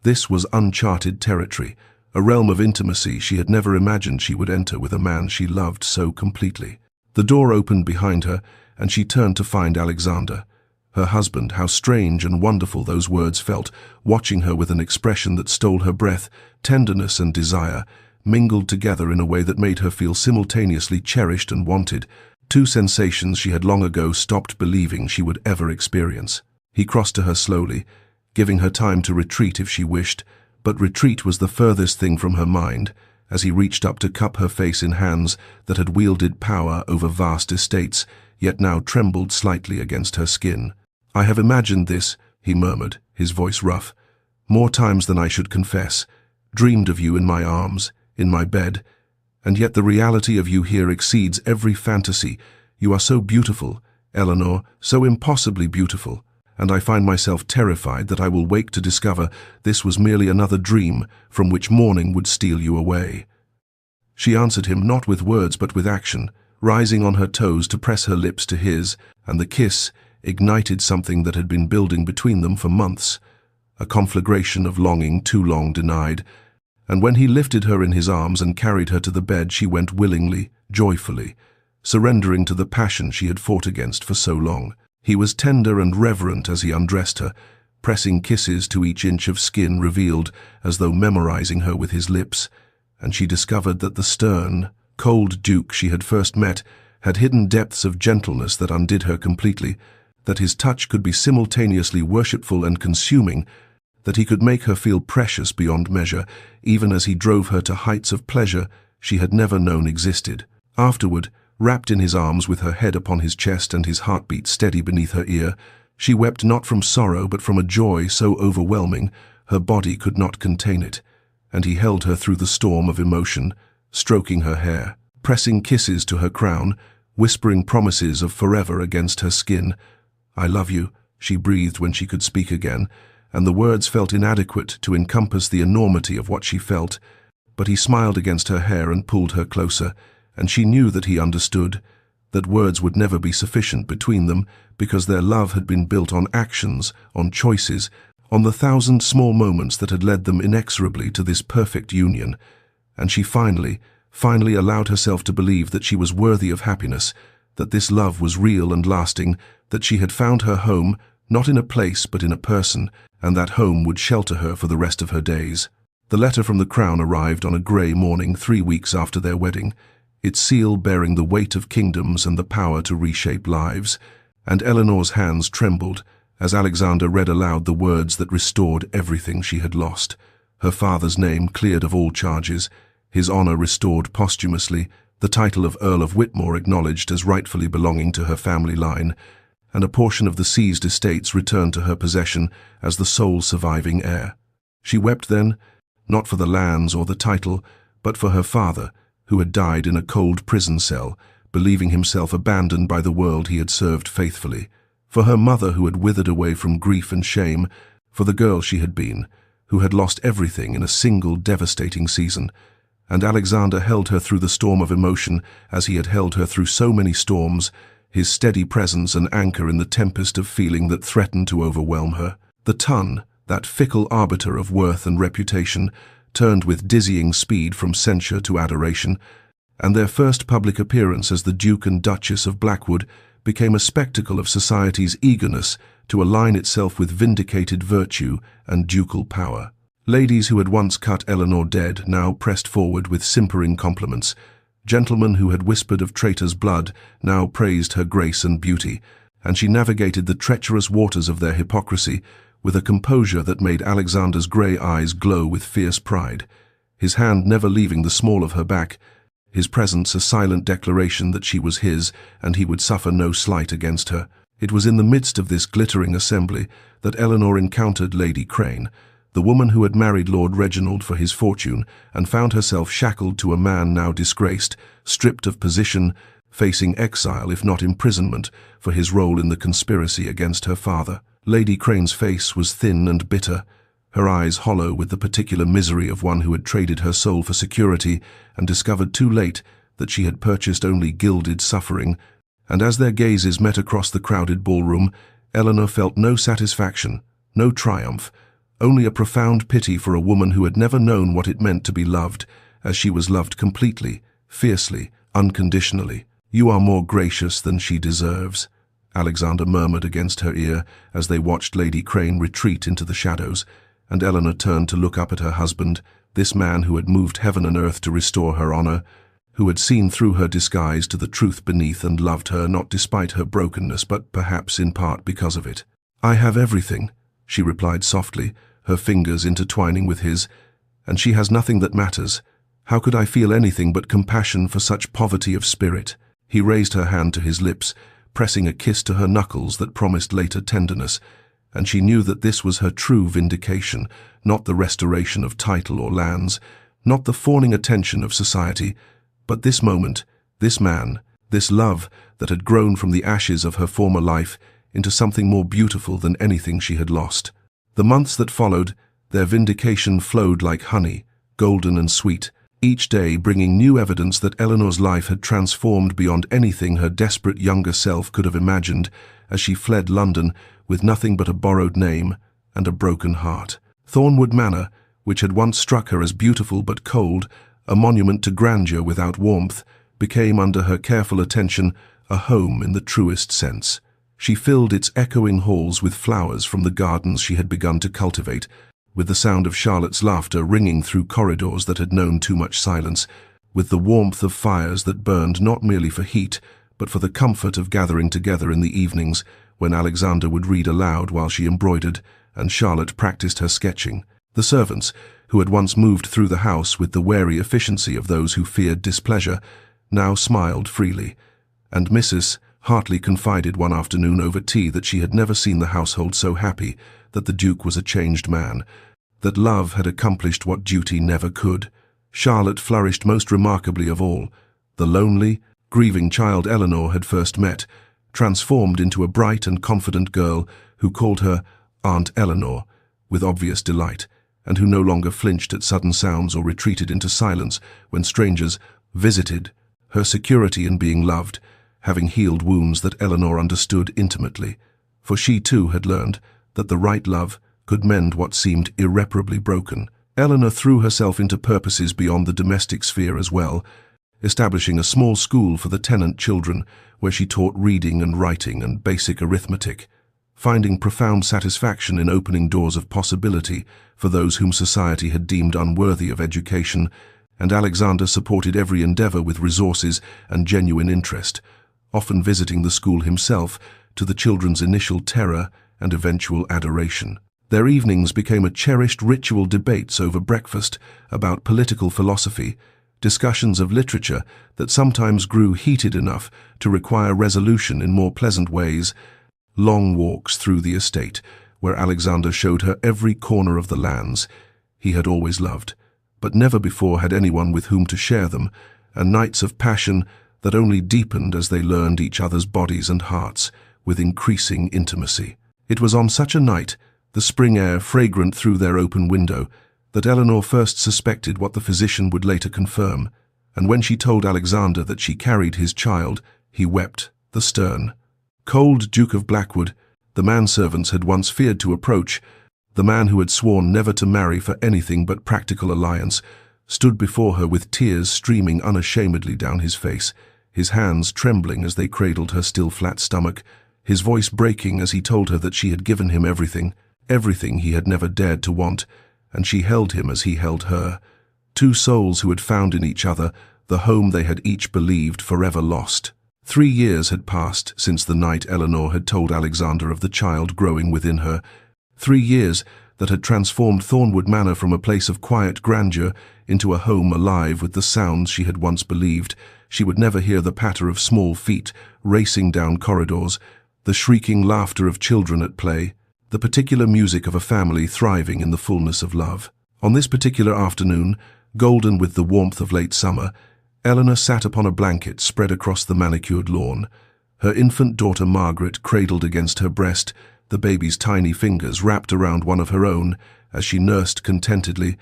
this was uncharted territory, a realm of intimacy she had never imagined she would enter with a man she loved so completely. The door opened behind her, and she turned to find Alexander. Her husband, how strange and wonderful those words felt, watching her with an expression that stole her breath, tenderness and desire, mingled together in a way that made her feel simultaneously cherished and wanted, Two sensations she had long ago stopped believing she would ever experience. He crossed to her slowly, giving her time to retreat if she wished, but retreat was the furthest thing from her mind, as he reached up to cup her face in hands that had wielded power over vast estates, yet now trembled slightly against her skin. "I have imagined this," he murmured, his voice rough, "more times than I should confess, dreamed of you in my arms, in my bed, and yet the reality of you here exceeds every fantasy. You are so beautiful, Eleanor, so impossibly beautiful, and I find myself terrified that I will wake to discover this was merely another dream from which morning would steal you away." She answered him not with words but with action, rising on her toes to press her lips to his, and the kiss ignited something that had been building between them for months, a conflagration of longing too long denied. And when he lifted her in his arms and carried her to the bed, she went willingly, joyfully, surrendering to the passion she had fought against for so long. He was tender and reverent as he undressed her, pressing kisses to each inch of skin revealed, as though memorizing her with his lips, and she discovered that the stern, cold duke she had first met had hidden depths of gentleness that undid her completely, that his touch could be simultaneously worshipful and consuming, that he could make her feel precious beyond measure, even as he drove her to heights of pleasure she had never known existed. Afterward, wrapped in his arms with her head upon his chest and his heartbeat steady beneath her ear, she wept not from sorrow but from a joy so overwhelming her body could not contain it, and he held her through the storm of emotion, stroking her hair, pressing kisses to her crown, whispering promises of forever against her skin. "I love you," she breathed when she could speak again, and the words felt inadequate to encompass the enormity of what she felt, but he smiled against her hair and pulled her closer, and she knew that he understood, that words would never be sufficient between them, because their love had been built on actions, on choices, on the thousand small moments that had led them inexorably to this perfect union. And she finally allowed herself to believe that she was worthy of happiness, that this love was real and lasting, that she had found her home, not in a place but in a person, and that home would shelter her for the rest of her days. The letter from the Crown arrived on a grey morning 3 weeks after their wedding, its seal bearing the weight of kingdoms and the power to reshape lives, and Eleanor's hands trembled as Alexander read aloud the words that restored everything she had lost. Her father's name cleared of all charges, his honour restored posthumously, the title of Earl of Whitmore acknowledged as rightfully belonging to her family line, and a portion of the seized estates returned to her possession as the sole surviving heir. She wept then, not for the lands or the title, but for her father, who had died in a cold prison cell, believing himself abandoned by the world he had served faithfully, for her mother who had withered away from grief and shame, for the girl she had been, who had lost everything in a single devastating season, and Alexander held her through the storm of emotion as he had held her through so many storms, his steady presence an anchor in the tempest of feeling that threatened to overwhelm her. The ton, that fickle arbiter of worth and reputation, turned with dizzying speed from censure to adoration, and their first public appearance as the Duke and Duchess of Blackwood became a spectacle of society's eagerness to align itself with vindicated virtue and ducal power. Ladies who had once cut Eleanor dead now pressed forward with simpering compliments. Gentlemen who had whispered of traitor's blood now praised her grace and beauty, and she navigated the treacherous waters of their hypocrisy with a composure that made Alexander's grey eyes glow with fierce pride, his hand never leaving the small of her back, his presence a silent declaration that she was his and he would suffer no slight against her. It was in the midst of this glittering assembly that Eleanor encountered Lady Crane, the woman who had married Lord Reginald for his fortune and found herself shackled to a man now disgraced, stripped of position, facing exile if not imprisonment for his role in the conspiracy against her father. Lady Crane's face was thin and bitter, her eyes hollow with the particular misery of one who had traded her soul for security and discovered too late that she had purchased only gilded suffering, and as their gazes met across the crowded ballroom, Eleanor felt no satisfaction, no triumph, only a profound pity for a woman who had never known what it meant to be loved, as she was loved completely, fiercely, unconditionally. "You are more gracious than she deserves," Alexander murmured against her ear as they watched Lady Crane retreat into the shadows, and Eleanor turned to look up at her husband, this man who had moved heaven and earth to restore her honour, who had seen through her disguise to the truth beneath and loved her not despite her brokenness but perhaps in part because of it. "I have everything," she replied softly, her fingers intertwining with his, "and she has nothing that matters. How could I feel anything but compassion for such poverty of spirit?" He raised her hand to his lips, pressing a kiss to her knuckles that promised later tenderness, and she knew that this was her true vindication, not the restoration of title or lands, not the fawning attention of society, but this moment, this man, this love that had grown from the ashes of her former life into something more beautiful than anything she had lost. The months that followed, their vindication flowed like honey, golden and sweet, each day bringing new evidence that Eleanor's life had transformed beyond anything her desperate younger self could have imagined as she fled London with nothing but a borrowed name and a broken heart. Thornwood Manor, which had once struck her as beautiful but cold, a monument to grandeur without warmth, became under her careful attention a home in the truest sense. She filled its echoing halls with flowers from the gardens she had begun to cultivate, with the sound of Charlotte's laughter ringing through corridors that had known too much silence, with the warmth of fires that burned not merely for heat, but for the comfort of gathering together in the evenings when Alexander would read aloud while she embroidered and Charlotte practiced her sketching. The servants, who had once moved through the house with the wary efficiency of those who feared displeasure, now smiled freely, and Mrs. Hartley confided one afternoon over tea that she had never seen the household so happy, that the Duke was a changed man, that love had accomplished what duty never could. Charlotte flourished most remarkably of all. The lonely, grieving child Eleanor had first met, transformed into a bright and confident girl who called her Aunt Eleanor with obvious delight, and who no longer flinched at sudden sounds or retreated into silence when strangers visited, her security in being loved, having healed wounds that Eleanor understood intimately, for she too had learned that the right love could mend what seemed irreparably broken. Eleanor threw herself into purposes beyond the domestic sphere as well, establishing a small school for the tenant children where she taught reading and writing and basic arithmetic, finding profound satisfaction in opening doors of possibility for those whom society had deemed unworthy of education, and Alexander supported every endeavor with resources and genuine interest, often visiting the school himself to the children's initial terror and eventual adoration. Their evenings became a cherished ritual debates over breakfast about political philosophy, discussions of literature that sometimes grew heated enough to require resolution in more pleasant ways, long walks through the estate, where Alexander showed her every corner of the lands he had always loved, but never before had anyone with whom to share them, and nights of passion that only deepened as they learned each other's bodies and hearts with increasing intimacy. It was on such a night, the spring air fragrant through their open window, that Eleanor first suspected what the physician would later confirm, and when she told Alexander that she carried his child, he wept. The stern, cold Duke of Blackwood, the manservants had once feared to approach, the man who had sworn never to marry for anything but practical alliance, stood before her with tears streaming unashamedly down his face, his hands trembling as they cradled her still flat stomach, his voice breaking as he told her that she had given him everything, everything he had never dared to want, and she held him as he held her. Two souls who had found in each other the home they had each believed forever lost. 3 years had passed since the night Eleanor had told Alexander of the child growing within her. 3 years that had transformed Thornwood Manor from a place of quiet grandeur into a home alive with the sounds she had once believed. She would never hear the patter of small feet racing down corridors, the shrieking laughter of children at play, the particular music of a family thriving in the fullness of love. On this particular afternoon, golden with the warmth of late summer, Eleanor sat upon a blanket spread across the manicured lawn, her infant daughter Margaret cradled against her breast, the baby's tiny fingers wrapped around one of her own as she nursed contentedly,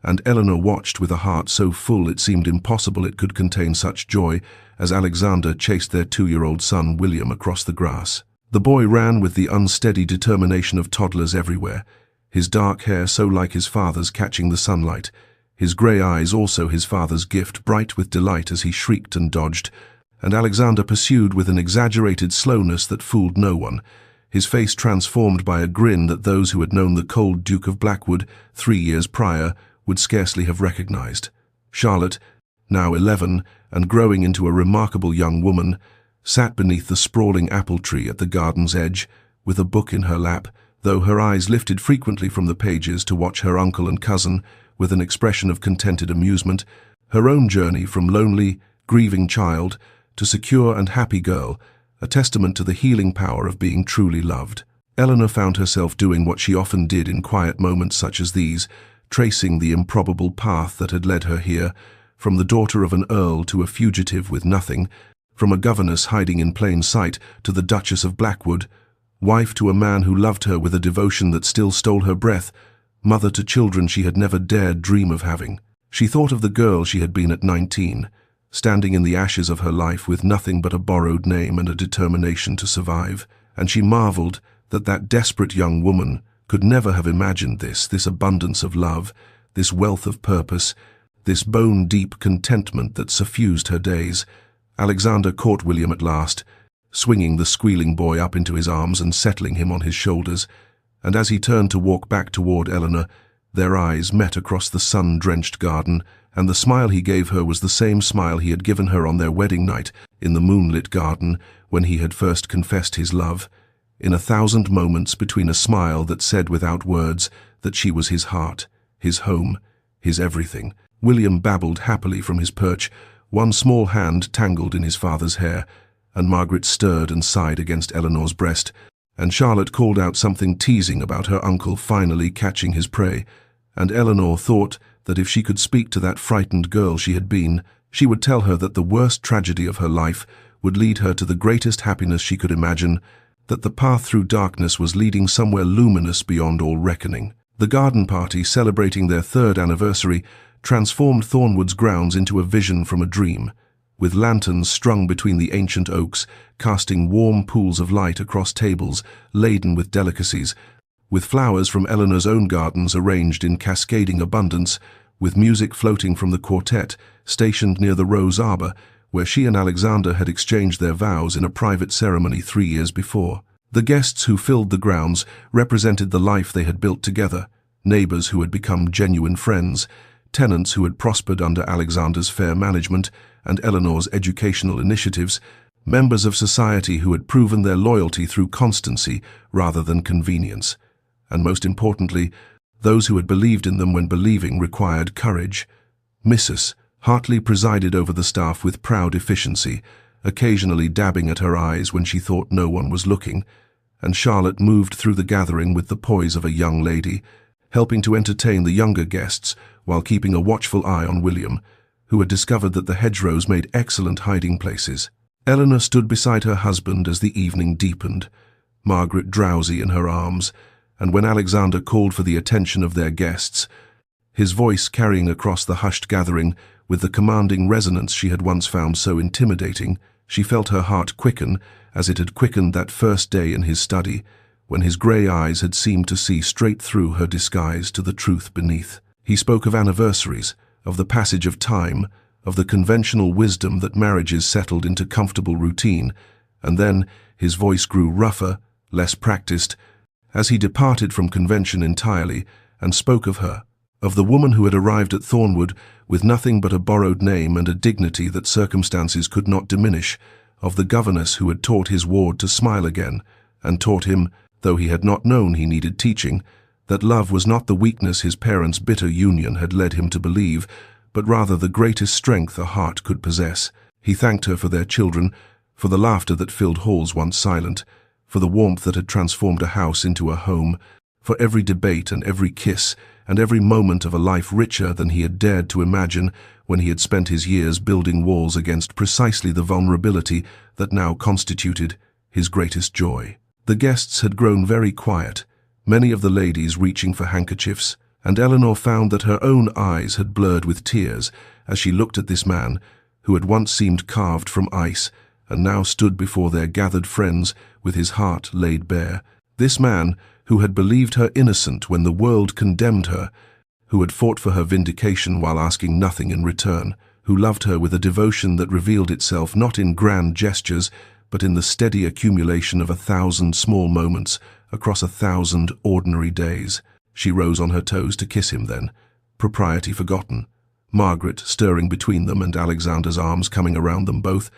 and Eleanor watched with a heart so full it seemed impossible it could contain such joy as Alexander chased their 2-year-old son William across the grass. The boy ran with the unsteady determination of toddlers everywhere, his dark hair so like his father's catching the sunlight, his grey eyes also his father's gift, bright with delight as he shrieked and dodged, and Alexander pursued with an exaggerated slowness that fooled no one, his face transformed by a grin that those who had known the cold Duke of Blackwood 3 years prior would scarcely have recognized. Charlotte, now 11 and growing into a remarkable young woman, sat beneath the sprawling apple tree at the garden's edge, with a book in her lap, though her eyes lifted frequently from the pages to watch her uncle and cousin with an expression of contented amusement, her own journey from lonely, grieving child to secure and happy girl, a testament to the healing power of being truly loved. Eleanor found herself doing what she often did in quiet moments such as these, tracing the improbable path that had led her here, from the daughter of an earl to a fugitive with nothing, from a governess hiding in plain sight to the Duchess of Blackwood, wife to a man who loved her with a devotion that still stole her breath, mother to children she had never dared dream of having. She thought of the girl she had been at 19, standing in the ashes of her life with nothing but a borrowed name and a determination to survive, and she marveled that that desperate young woman could never have imagined this abundance of love, this wealth of purpose, this bone-deep contentment that suffused her days. Alexander caught William at last, swinging the squealing boy up into his arms and settling him on his shoulders, and as he turned to walk back toward Eleanor, their eyes met across the sun-drenched garden, and the smile he gave her was the same smile he had given her on their wedding night in the moonlit garden when he had first confessed his love, in 1,000 moments between a smile that said without words that she was his heart, his home, his everything. William babbled happily from his perch, one small hand tangled in his father's hair, and Margaret stirred and sighed against Eleanor's breast, and Charlotte called out something teasing about her uncle finally catching his prey, and Eleanor thought that if she could speak to that frightened girl she had been, she would tell her that the worst tragedy of her life would lead her to the greatest happiness she could imagine, that the path through darkness was leading somewhere luminous beyond all reckoning. The garden party, celebrating their 3rd anniversary, transformed Thornwood's grounds into a vision from a dream, with lanterns strung between the ancient oaks, casting warm pools of light across tables laden with delicacies, with flowers from Eleanor's own gardens arranged in cascading abundance, with music floating from the quartet stationed near the Rose Arbor, where she and Alexander had exchanged their vows in a private ceremony 3 years before. The guests who filled the grounds represented the life they had built together, neighbors who had become genuine friends, tenants who had prospered under Alexander's fair management and Eleanor's educational initiatives, members of society who had proven their loyalty through constancy rather than convenience, and most importantly, those who had believed in them when believing required courage. Mrs. Hartley presided over the staff with proud efficiency, occasionally dabbing at her eyes when she thought no one was looking, and Charlotte moved through the gathering with the poise of a young lady, helping to entertain the younger guests while keeping a watchful eye on William, who had discovered that the hedgerows made excellent hiding places. Eleanor stood beside her husband as the evening deepened, Margaret drowsy in her arms, and when Alexander called for the attention of their guests, his voice carrying across the hushed gathering with the commanding resonance she had once found so intimidating, she felt her heart quicken as it had quickened that first day in his study, when his grey eyes had seemed to see straight through her disguise to the truth beneath. He spoke of anniversaries, of the passage of time, of the conventional wisdom that marriages settled into comfortable routine, and then his voice grew rougher, less practiced, as he departed from convention entirely and spoke of her, of the woman who had arrived at Thornwood with nothing but a borrowed name and a dignity that circumstances could not diminish, of the governess who had taught his ward to smile again, and taught him, though he had not known he needed teaching, that love was not the weakness his parents' bitter union had led him to believe, but rather the greatest strength a heart could possess. He thanked her for their children, for the laughter that filled halls once silent, for the warmth that had transformed a house into a home, for every debate and every kiss, and every moment of a life richer than he had dared to imagine when he had spent his years building walls against precisely the vulnerability that now constituted his greatest joy. The guests had grown very quiet, many of the ladies reaching for handkerchiefs, and Eleanor found that her own eyes had blurred with tears as she looked at this man who had once seemed carved from ice and now stood before their gathered friends with his heart laid bare. This man who had believed her innocent when the world condemned her, who had fought for her vindication while asking nothing in return, who loved her with a devotion that revealed itself not in grand gestures, but in the steady accumulation of 1,000 small moments across 1,000 ordinary days. She rose on her toes to kiss him then, propriety forgotten, Margaret stirring between them and Alexander's arms coming around them both,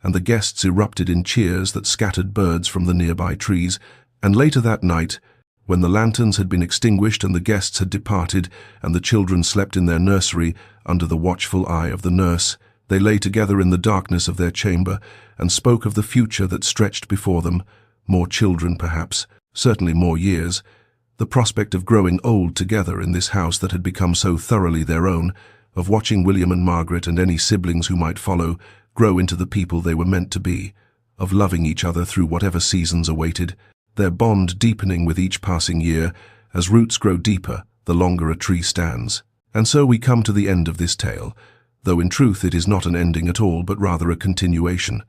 and the guests erupted in cheers that scattered birds from the nearby trees. And later that night, when the lanterns had been extinguished and the guests had departed and the children slept in their nursery under the watchful eye of the nurse, they lay together in the darkness of their chamber and spoke of the future that stretched before them, more children perhaps, certainly more years, the prospect of growing old together in this house that had become so thoroughly their own, of watching William and Margaret and any siblings who might follow grow into the people they were meant to be, of loving each other through whatever seasons awaited, their bond deepening with each passing year, as roots grow deeper the longer a tree stands. And so we come to the end of this tale, though in truth it is not an ending at all but rather a continuation.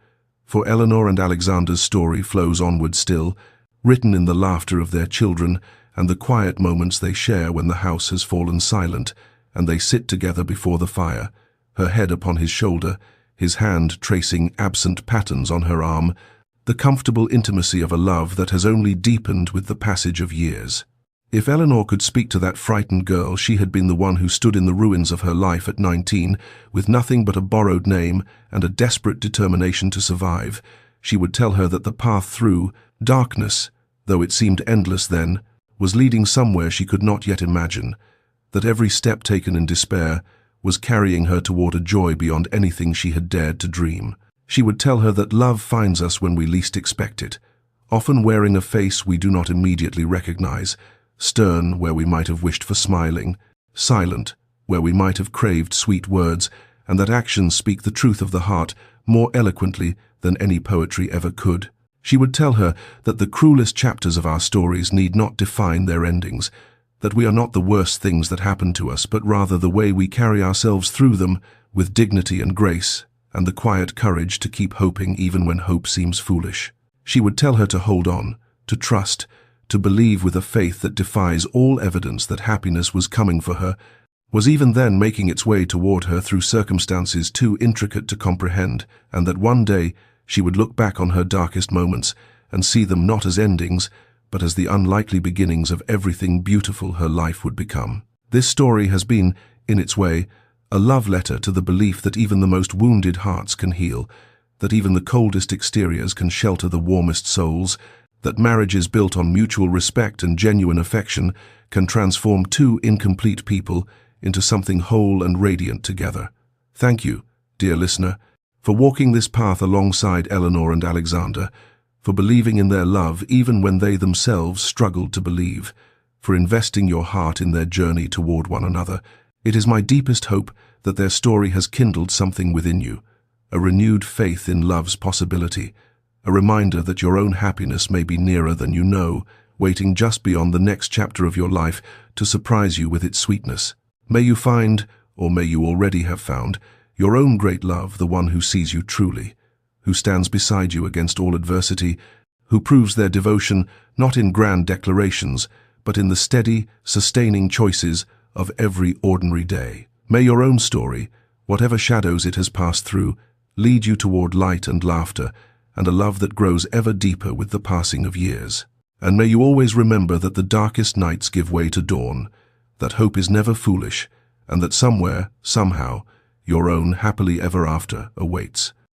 For Eleanor and Alexander's story flows onward still, written in the laughter of their children and the quiet moments they share when the house has fallen silent, and they sit together before the fire, her head upon his shoulder, his hand tracing absent patterns on her arm, the comfortable intimacy of a love that has only deepened with the passage of years. If Eleanor could speak to that frightened girl, she had been the one who stood in the ruins of her life at 19, with nothing but a borrowed name and a desperate determination to survive. She would tell her that the path through darkness, though it seemed endless then, was leading somewhere she could not yet imagine, that every step taken in despair was carrying her toward a joy beyond anything she had dared to dream. She would tell her that love finds us when we least expect it, often wearing a face we do not immediately recognize, stern where we might have wished for smiling, silent where we might have craved sweet words, and that actions speak the truth of the heart more eloquently than any poetry ever could. She would tell her that the cruelest chapters of our stories need not define their endings, that we are not the worst things that happen to us, but rather the way we carry ourselves through them with dignity and grace, and the quiet courage to keep hoping even when hope seems foolish. She would tell her to hold on, to trust, to believe with a faith that defies all evidence that happiness was coming for her, was even then making its way toward her through circumstances too intricate to comprehend, and that one day she would look back on her darkest moments and see them not as endings, but as the unlikely beginnings of everything beautiful her life would become. This story has been, in its way, a love letter to the belief that even the most wounded hearts can heal, that even the coldest exteriors can shelter the warmest souls, that marriages built on mutual respect and genuine affection can transform two incomplete people into something whole and radiant together. Thank you, dear listener, for walking this path alongside Eleanor and Alexander, for believing in their love even when they themselves struggled to believe, for investing your heart in their journey toward one another. It is my deepest hope that their story has kindled something within you, a renewed faith in love's possibility, a reminder that your own happiness may be nearer than you know, waiting just beyond the next chapter of your life to surprise you with its sweetness. May you find, or may you already have found, your own great love, the one who sees you truly, who stands beside you against all adversity, who proves their devotion not in grand declarations, but in the steady, sustaining choices of every ordinary day. May your own story, whatever shadows it has passed through, lead you toward light and laughter, and a love that grows ever deeper with the passing of years. And may you always remember that the darkest nights give way to dawn, that hope is never foolish, and that somewhere, somehow, your own happily ever after awaits.